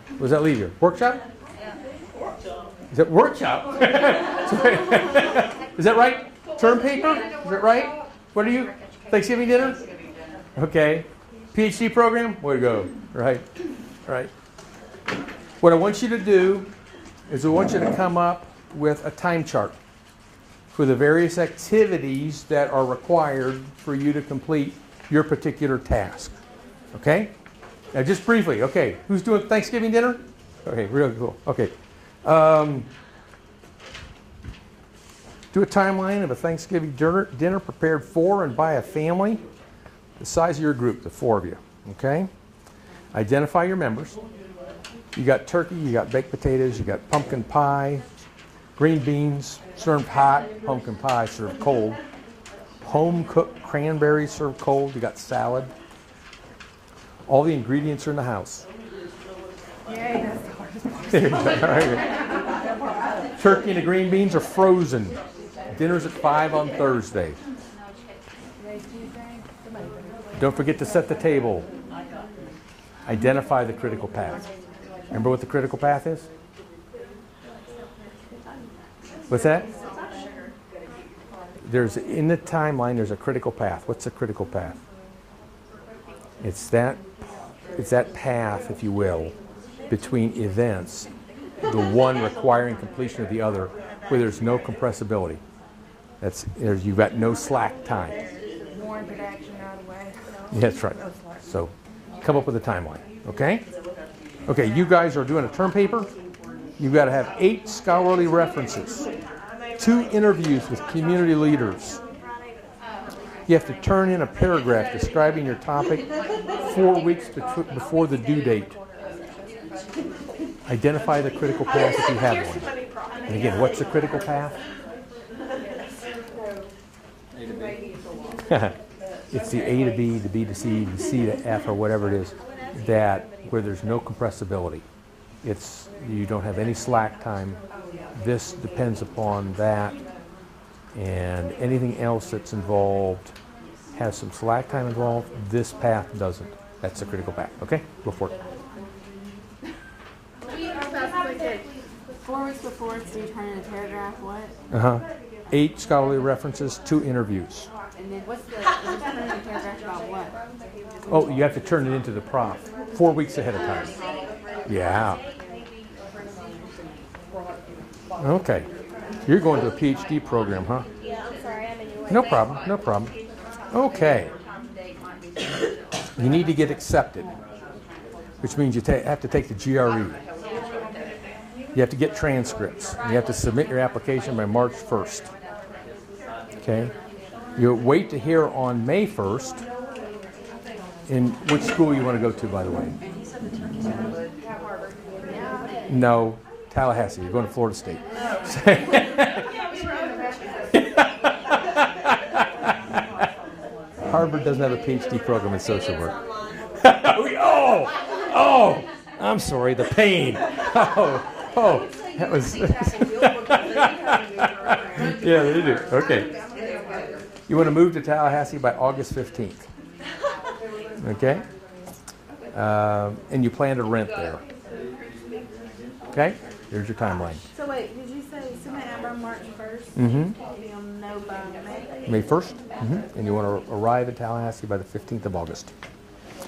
What does that leave you? Workshop? Is that workshop? Is that right? Term paper? Is that right? What are you? Thanksgiving dinner? Okay. PhD program? Way to go. Right. Right. What I want you to do is I want you to come up with a time chart for the various activities that are required for you to complete your particular task. Okay? Now just briefly, okay, who's doing Thanksgiving dinner? Okay, real cool. Okay. Do a timeline of a Thanksgiving dinner prepared for and by a family, the size of your group, the 4 of you. Okay? Identify your members. You got turkey, you got baked potatoes, you got pumpkin pie, green beans served hot, pumpkin pie served cold, home-cooked cranberries served cold, you got salad. All the ingredients are in the house. Yay, that's the hardest part. There you go. All right. Turkey and the green beans are frozen. Dinner's at 5 on Thursday. Don't forget to set the table. Identify the critical path. Remember what the critical path is? What's that? In the timeline, there's a critical path. What's the critical path? It's that path, if you will, between events, the one requiring completion of the other, where there's no compressibility. You've got no slack time. More introduction out of the way. That's right. So come up with a timeline, okay? Okay, you guys are doing a term paper. You've got to have 8 scholarly references, 2 interviews with community leaders. You have to turn in a paragraph describing your topic 4 weeks before the due date. Identify the critical path if you have one. And again, what's the critical path? It's the A to B, the B to C, the C to F, or whatever it is, where there's no compressibility. You don't have any slack time. This depends upon that, and anything else that's involved has some slack time involved. This path doesn't. That's the critical path. Okay, go for it. 4 weeks before, so you turn in a paragraph, what? 8 scholarly references, 2 interviews. And then what's turn in a paragraph about what? Oh, you have to turn it into the prof 4 weeks ahead of time. Yeah. Okay. You're going to a PhD program, huh? Yeah, I'm sorry, I'm in your way. No problem, no problem. Okay. You need to get accepted, which means you have to take the GRE. You have to get transcripts. You have to submit your application by March 1st. Okay? You wait to hear on May 1st. In which school you want to go to, by the way? No, Tallahassee. You're going to Florida State. Harvard doesn't have a PhD program in social work. Oh, I'm sorry, the pain. Oh, that was. Yeah, they do. Okay. You want to move to Tallahassee by August 15th. Okay? And you plan to rent there. Okay? Here's your timeline. So wait, did you say submit by March 1st? Mm-hmm. You'll know by May? May 1st? Mm-hmm. And you want to arrive in Tallahassee by the 15th of August.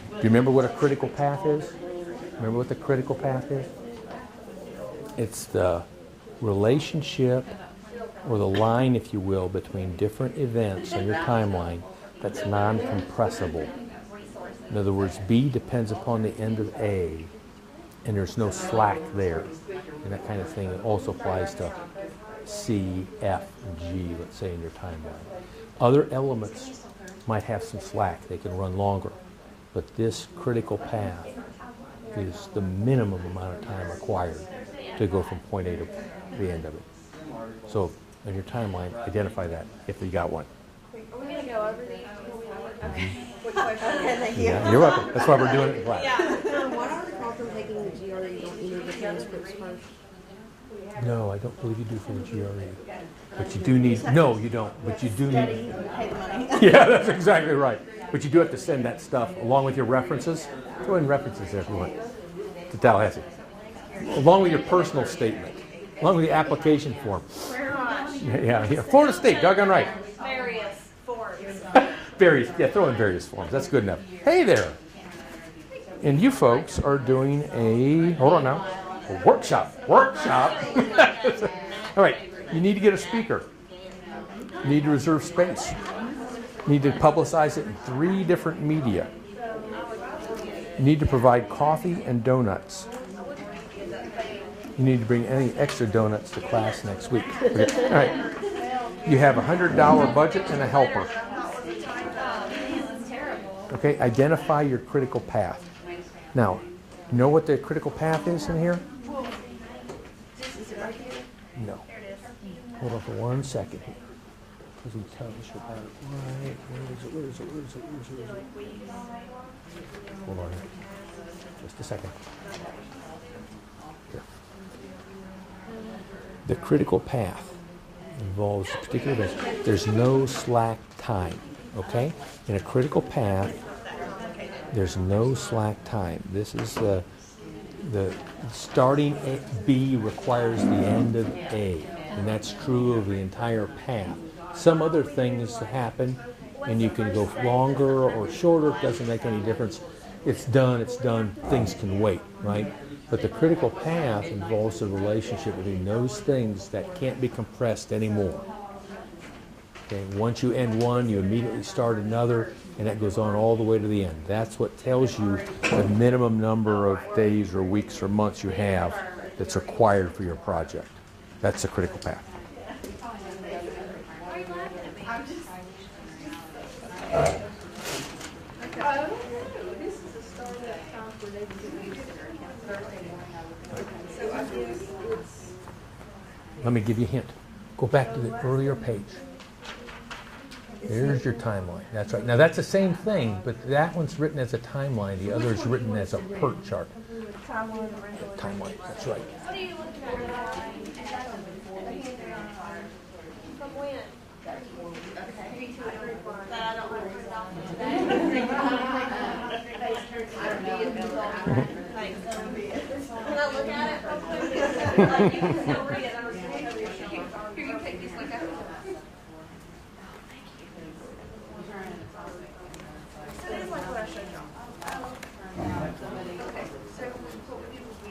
Do you remember what a critical path is? Remember what the critical path is? It's the relationship, or the line, if you will, between different events on your timeline that's non-compressible. In other words, B depends upon the end of A, and there's no slack there. And that kind of thing also applies to C, F, and G, let's say, in your timeline. Other elements might have some slack. They can run longer. But this critical path is the minimum amount of time required to go from point A to the end of it. So in your timeline, identify that if you got one. Are we going to go over these? Okay. Okay, thank you. Yeah, you're welcome. That's why we're doing it in class. What are the call from taking the GRE? Don't you need the transcripts first? No, I don't believe you do for the GRE. But you do need, no, you don't, but you do Study need, and pay the money. yeah, that's exactly right. But you do have to send that stuff along with your references. Throw in references there if you want to Tallahassee. Along with your personal statement, along with the application form. Yeah, Florida State, doggone right. Various forms. Various, yeah, throw in various forms. That's good enough. Hey there. And you folks are doing a, hold on now, a workshop. Workshop. All right, you need to get a speaker. You need to reserve space. You need to publicize it in 3 different media. You need to provide coffee and donuts. You need to bring any extra donuts to class next week. Okay. All right. You have a $100 budget and a helper. Okay, identify your critical path. Now, you know what the critical path is in here? No. Hold on for 1 second here. Because we tell us about it. Right. Where is it? Hold on here. Just a second. Here. The critical path involves a particular event. There's no slack time. Okay? In a critical path, there's no slack time. This is the starting at B requires the end of A, and that's true of the entire path. Some other things happen, and you can go longer or shorter. It doesn't make any difference. It's done. It's done. Things can wait, right? But the critical path involves a relationship between those things that can't be compressed anymore. Okay, once you end one, you immediately start another, and that goes on all the way to the end. That's what tells you the minimum number of days or weeks or months you have that's required for your project. That's the critical path. Let me give you a hint. Go back to the earlier page. There's your timeline. That's right. Now that's the same thing, but that one's written as a timeline. The other is written as a PERT chart. Timeline. That's right. What are you looking at? From when? Okay. That I don't remember. Can I look at it real quick? Like, you can still read it. Here, you take this look at it. So it is like what I showed y'all. Okay, so what we do is we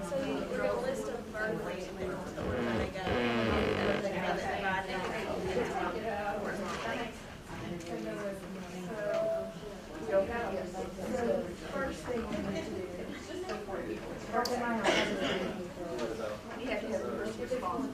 so you get a list of verbs where they go, and then have it divided so first thing you need to do is you have to have the first response.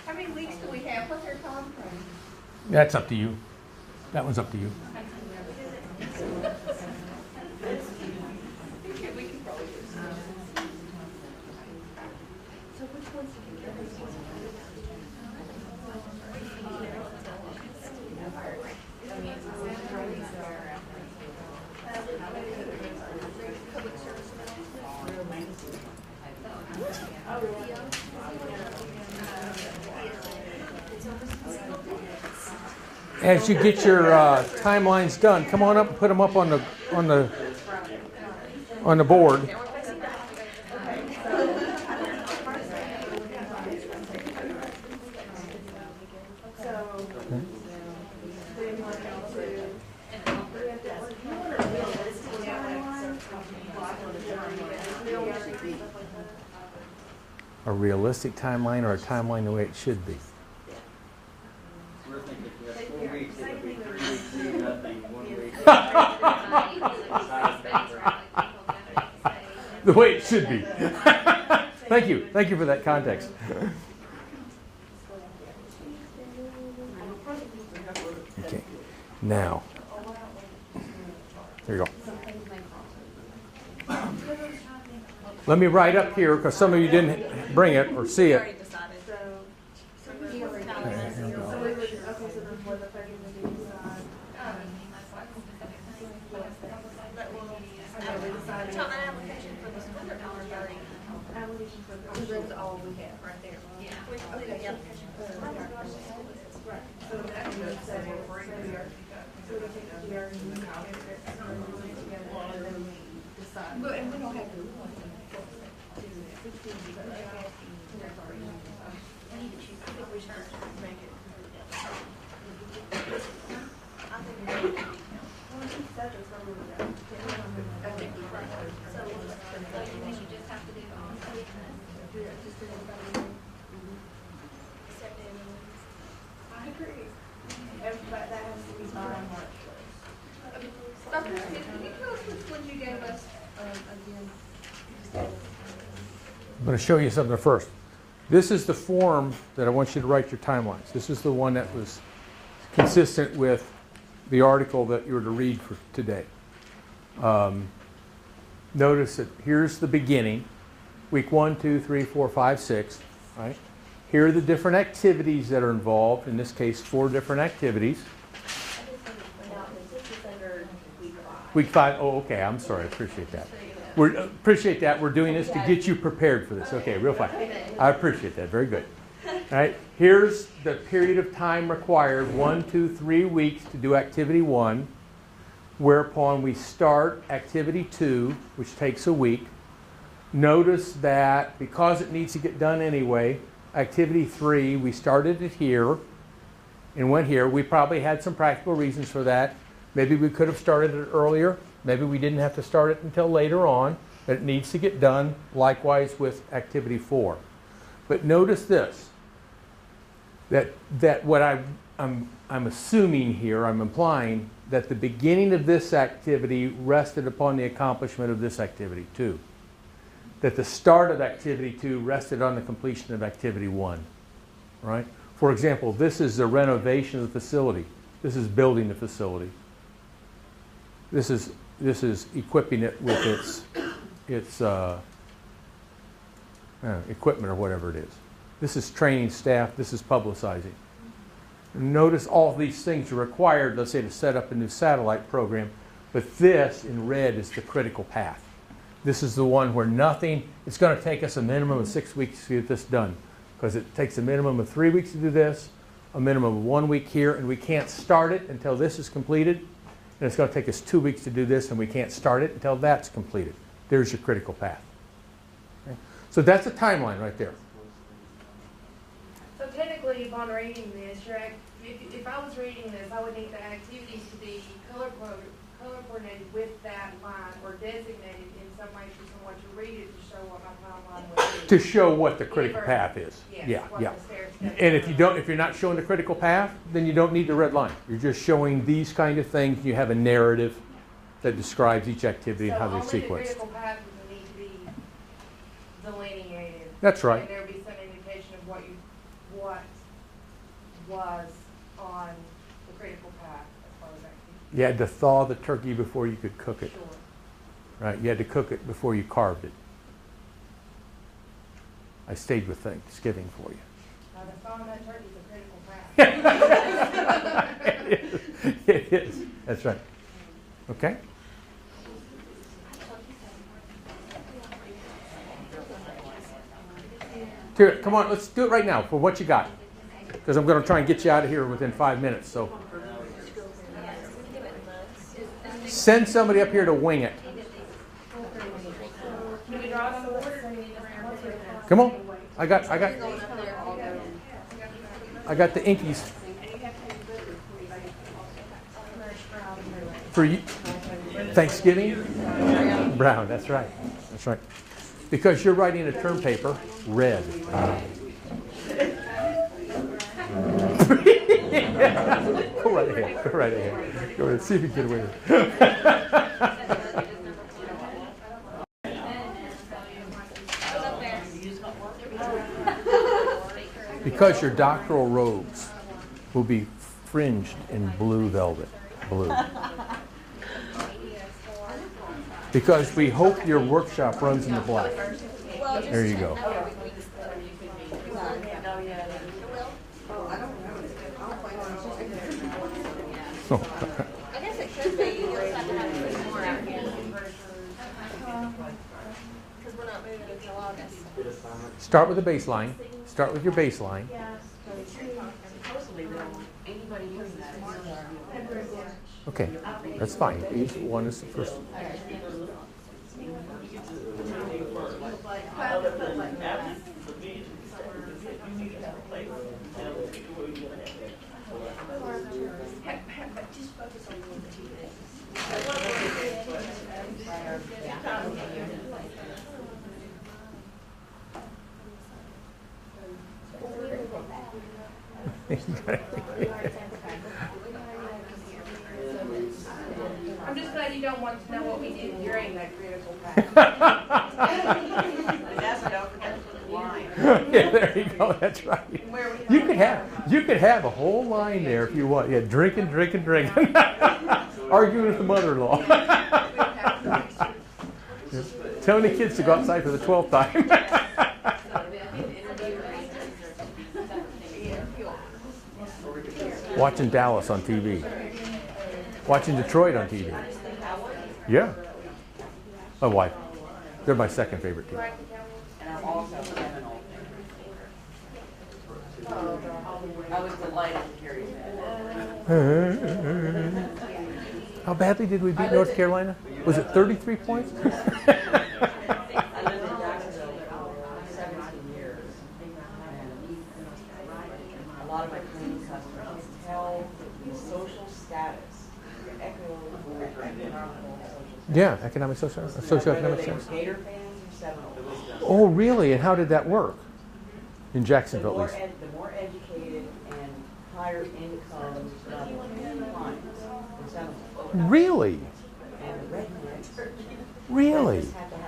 How many weeks do we have? What's our time frame? That's up to you. That one's up to you. We can probably do some. So which ones do you get? As you get your timelines done, come on up and put them up on the board. A realistic timeline or a timeline the way it should be. We're thinking if we have 4 weeks, it'll be 3 weeks, do nothing, 1 week. The way it should be. Thank you. Thank you for that context. Now, there you go. Let me write up here because some of you didn't bring it or see it. Dr. Smith, can you tell us which ones you gave us again? I'm going to show you something first. This is the form that I want you to write your timelines. This is the one that was consistent with the article that you were to read for today. Notice that here's the beginning. Week 1, 2, 3, 4, 5, 6. Right? Here are the different activities that are involved. In this case, 4 different activities. Week 5. Oh, okay. I'm sorry. I appreciate that. Appreciate that. We're doing this to get you prepared for this. Okay, real fast. I appreciate that. Very good. All right. Here's the period of time required, 1, 2, 3 weeks to do activity 1, whereupon we start activity 2, which takes a week. Notice that because it needs to get done anyway, activity 3, we started it here and went here. We probably had some practical reasons for that. Maybe we could have started it earlier. Maybe we didn't have to start it until later on, but it needs to get done. Likewise with activity 4. But notice this, that what I'm assuming here, I'm implying that the beginning of this activity rested upon the accomplishment of this activity 2. That the start of activity 2 rested on the completion of activity 1. Right? For example, this is the renovation of the facility. This is building the facility. This is equipping it with its equipment or whatever it is. This is training staff. This is publicizing. Notice all these things are required, let's say, to set up a new satellite program. But this, in red, is the critical path. This is the one where nothing, it's going to take us a minimum of 6 weeks to get this done. Because it takes a minimum of 3 weeks to do this, a minimum of 1 week here, and we can't start it until this is completed. And it's going to take us 2 weeks to do this, and we can't start it until that's completed. There's your critical path. Okay? So that's a timeline right there. So technically, upon reading this, if I was reading this, I would need the activities to be color coordinated with that line or designated in some way for someone to read it to show what my timeline would be. To show what the critical path is. Yes, Yeah. And if you're not showing the critical path, then you don't need the red line. You're just showing these kind of things. You have a narrative that describes each activity and how they're sequenced. So only the critical path would need to be delineated. That's right. And there would be some indication of what was on the critical path as far as activity. You had to thaw the turkey before you could cook it. Sure. Right? You had to cook it before you carved it. I stayed with Thanksgiving for you. Now, the thawing that turkey is a critical path. It is. That's right. Okay? Here, come on, let's do it right now for what you got. Because I'm going to try and get you out of here within 5 minutes. So send somebody up here to wing it. Come on. I got the inkies. For you, Thanksgiving? Brown, that's right. That's right. Because you're writing a term paper, red. Go right ahead. Go right ahead. Go ahead. See if you can get away with it. Because your doctoral robes will be fringed in blue velvet. Blue. Because we hope your workshop runs in the black. There you go. Oh, I don't know. I'll play one. Oh. I guess it could be. You'll just have to have it more out here. Because we're not moving until August. Start with the baseline. Start with your baseline. Supposedly, anybody using that is Okay, that's fine. Each one is the first. Just focus on one two things. I'm just glad you don't want to know what we did during that critical time. That's what I forgot to put the line. Yeah, there you go. That's right. You could have a whole line there if you want. Yeah, drinking. Arguing with the mother-in-law. Telling the kids to go outside for the 12th time. Watching Dallas on TV. Watching Detroit on TV. Yeah. My wife. They're my second favorite team. And I'm also Seminole. I was delighted to hear you say that. How badly did we beat North Carolina? Was it 33 points? I lived in Jacksonville for 17 years. And a lot of my cleaning customers tell the social status, your economical social status. Yeah, economic, socioeconomic Whether they were sense. Gator fans or Seminole. Oh, really? And how did that work? In Jacksonville, at least. The more educated and higher income clients in Seminole. Really? And the rednecks. Really? Just happen to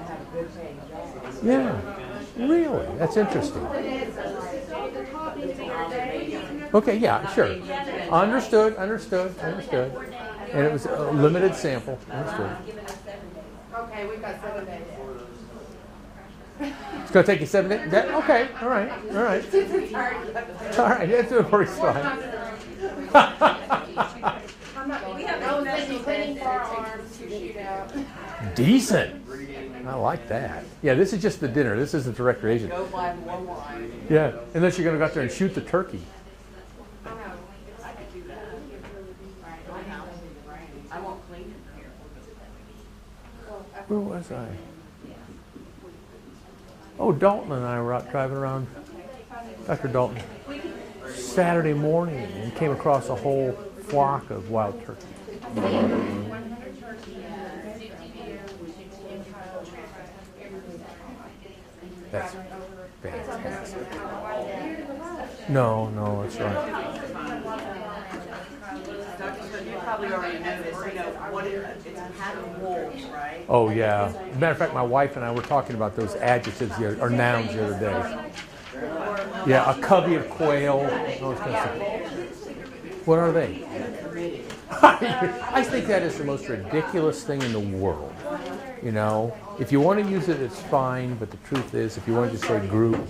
have a good paying job. Yeah. Really? That's interesting. Okay, yeah, sure. Understood. And it was a limited sample. Understood. Okay, we've got 7 days. It's going to take you 7 days? Okay, all right. All right, that's works fine. We have no cleaning firearms to shoot out. Decent. I like that. Yeah, this is just the dinner. This isn't the recreation. Go buy one wine. Yeah, unless you're going to go out there and shoot the turkey. I could do that. My house, I won't clean it here. Where was I? Oh, Dalton and I were out driving around. Dr. Dalton. Saturday morning and came across a whole flock of wild turkey. That's fantastic. No, that's right. You probably already noticed, it's a pack of wolves, right? Oh, yeah. As a matter of fact, my wife and I were talking about those adjectives or nouns the other day. Yeah, a covey of quail. Those kind of stuff. What are they? I think that is the most ridiculous thing in the world. You know, if you want to use it, it's fine. But the truth is, if you want to just say group,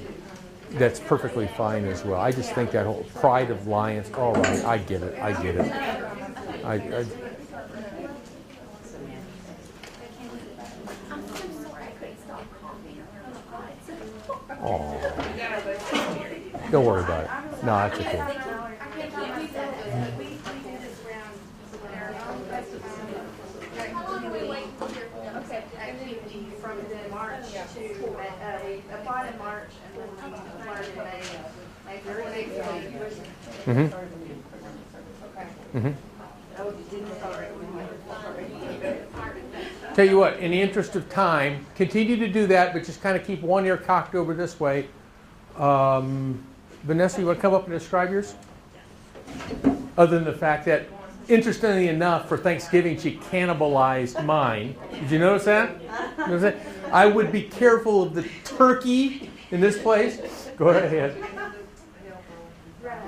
that's perfectly fine as well. I just think that whole pride of lions. All right, I get it. Oh, don't worry about it. No, that's okay. From March to, we applied in March and then we applied in May. Tell you what, in the interest of time, continue to do that, but just kind of keep one ear cocked over this way. Vanessa, you want to come up and describe yours? Other than the fact that, interestingly enough, for Thanksgiving, she cannibalized mine. Did you notice that? I would be careful of the turkey in this place. Go ahead.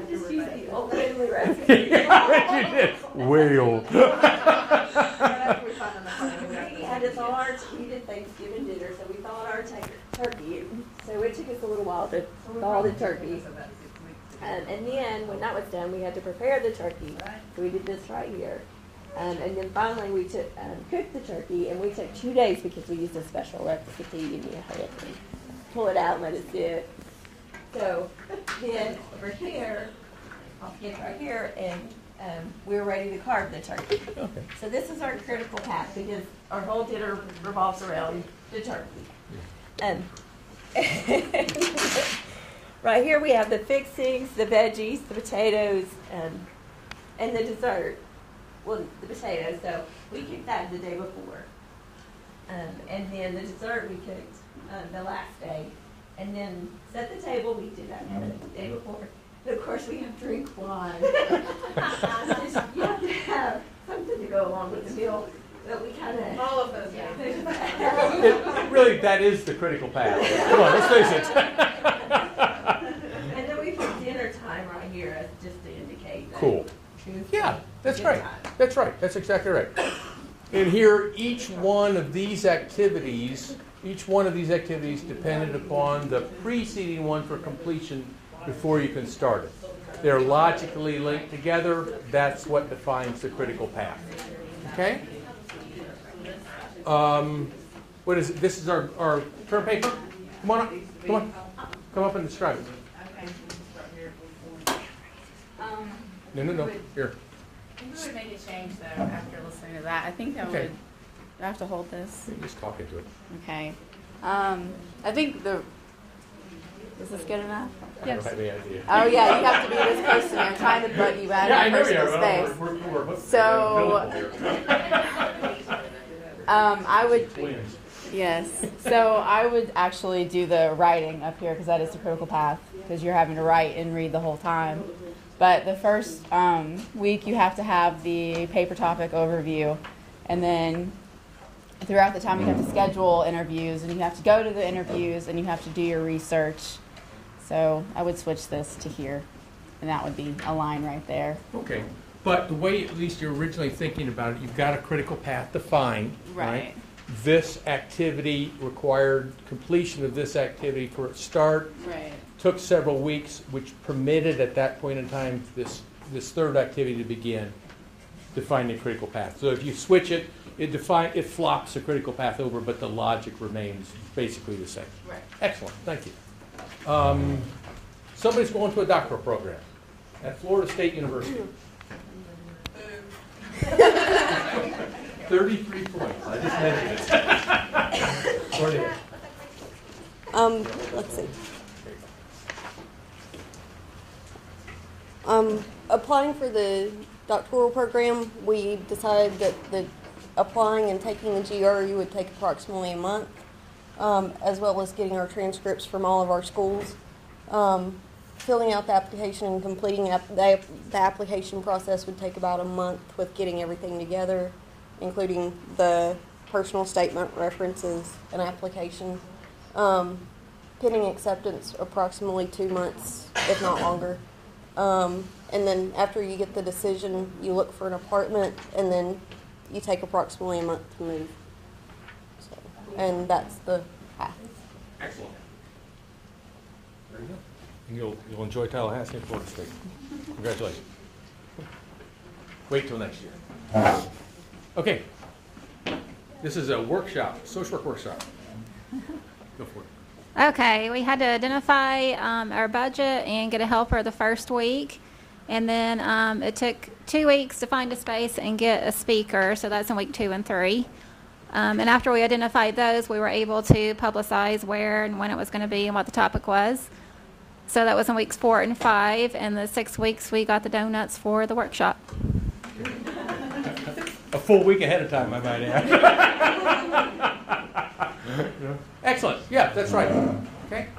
Just use the old recipe. you did. Whale. He had his large, we did Thanksgiving dinner, so we thawed our turkey. So it took us a little while to thaw the turkey. And then, when that was done, we had to prepare the turkey. So we did this right here. And then finally we took cooked the turkey, and we took 2 days because we used a special recipe, and you had to pull it out and let it sit. So then over here, I'll get right here, and we're ready to carve the turkey. Okay. So this is our critical path because our whole dinner revolves around the turkey. Right here we have the fixings, the veggies, the potatoes, and the dessert. Well, the potatoes, so we cooked that the day before. And then the dessert we cooked the last day. And then set the table, we did that the day before. But of course we have to drink wine. You have to have something to go along with the meal. But we kind of... All of those, yeah. Really, that is the critical path. Come on, let's face it. And then we put dinner time right here as just to indicate that. Cool. Yeah, that's right. That's right. That's exactly right. And here, each one of these activities depended upon the preceding one for completion before you can start it. They're logically linked together. That's what defines the critical path. Okay? What is it? This is our term paper. Come on up. Come on. Come up and describe it. No. Here. I think we would make a change though after listening to that. I think that Okay. would. I have to hold this. Just talk into it. Okay. I think the. Is this good enough? I don't have any idea. Oh yeah, you have to be this close to me. I'm trying to put you out of personal space. So, I would. Yes. So I would actually do the writing up here because that is the critical path because you're having to write and read the whole time. But the first week you have to have the paper topic overview, and then throughout the time you have to schedule interviews, and you have to go to the interviews, and you have to do your research. So I would switch this to here, and that would be a line right there. Okay. But the way at least you're originally thinking about it, you've got a critical path defined. Right. This activity required completion of this activity for its start. Right. Took several weeks, which permitted at that point in time this third activity to begin, define the critical path. So if you switch it, it flops the critical path over, but the logic remains basically the same. Right. Excellent, thank you. Somebody's going to a doctoral program at Florida State University. 33 points. I just mentioned it. Go ahead. Let's see. Applying for the doctoral program, we decided that the applying and taking the GRE would take approximately a month, as well as getting our transcripts from all of our schools. Filling out the application and completing the application process would take about a month with getting everything together, including the personal statement, references, and application. Pending acceptance, approximately 2 months, if not longer. And then after you get the decision, you look for an apartment, and then you take approximately a month to move. So, and that's the path. Excellent. There you go. And you'll enjoy Tallahassee and Florida State. Congratulations. Wait till next year. Okay. This is a workshop, social work workshop. Go for it. Okay, we had to identify our budget and get a helper the first week. And then it took 2 weeks to find a space and get a speaker. So that's in week 2 and 3. And after we identified those, we were able to publicize where and when it was going to be and what the topic was. So that was in weeks 4 and 5. And the 6 weeks, we got the donuts for the workshop. A full week ahead of time, I might add. Excellent. Yeah, that's right. Okay.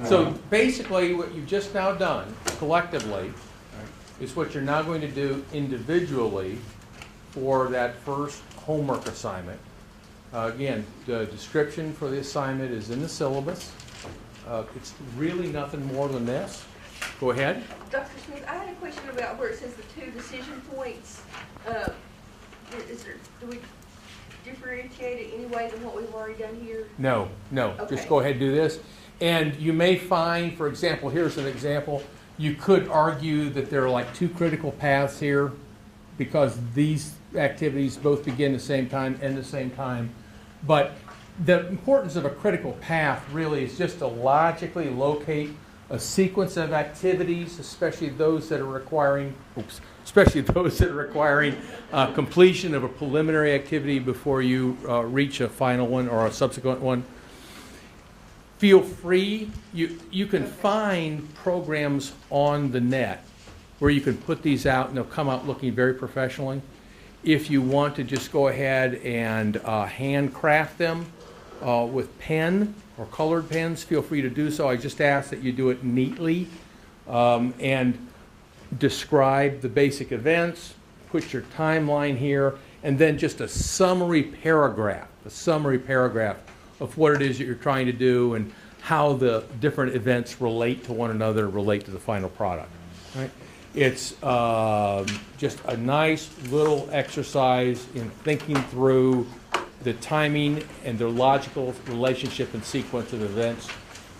So basically, what you've just now done collectively is what you're now going to do individually for that first homework assignment. Again, the description for the assignment is in the syllabus. It's really nothing more than this. Go ahead, Dr. Smith, I had a question about where it says the 2 decision points. Do we differentiate it any way than what we've already done here? No, Okay. just go ahead and do this. And you may find, for example, here's an example. You could argue that there are like 2 critical paths here because these activities both begin at the same time, end at the same time. But the importance of a critical path really is just to logically locate a sequence of activities, especially those that are requiring, completion of a preliminary activity before you reach a final one or a subsequent one. Feel free, you can find programs on the net where you can put these out and they'll come out looking very professionally. If you want to just go ahead and handcraft them with pen or colored pens, feel free to do so. I just ask that you do it neatly and describe the basic events, put your timeline here, and then just a summary paragraph of what it is that you're trying to do and how the different events relate to one another, relate to the final product. Right? It's just a nice little exercise in thinking through the timing and the logical relationship and sequence of events,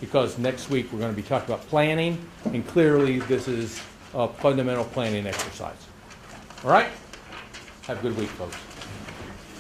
because next week we're going to be talking about planning, and clearly this is a fundamental planning exercise. All right? Have a good week, folks.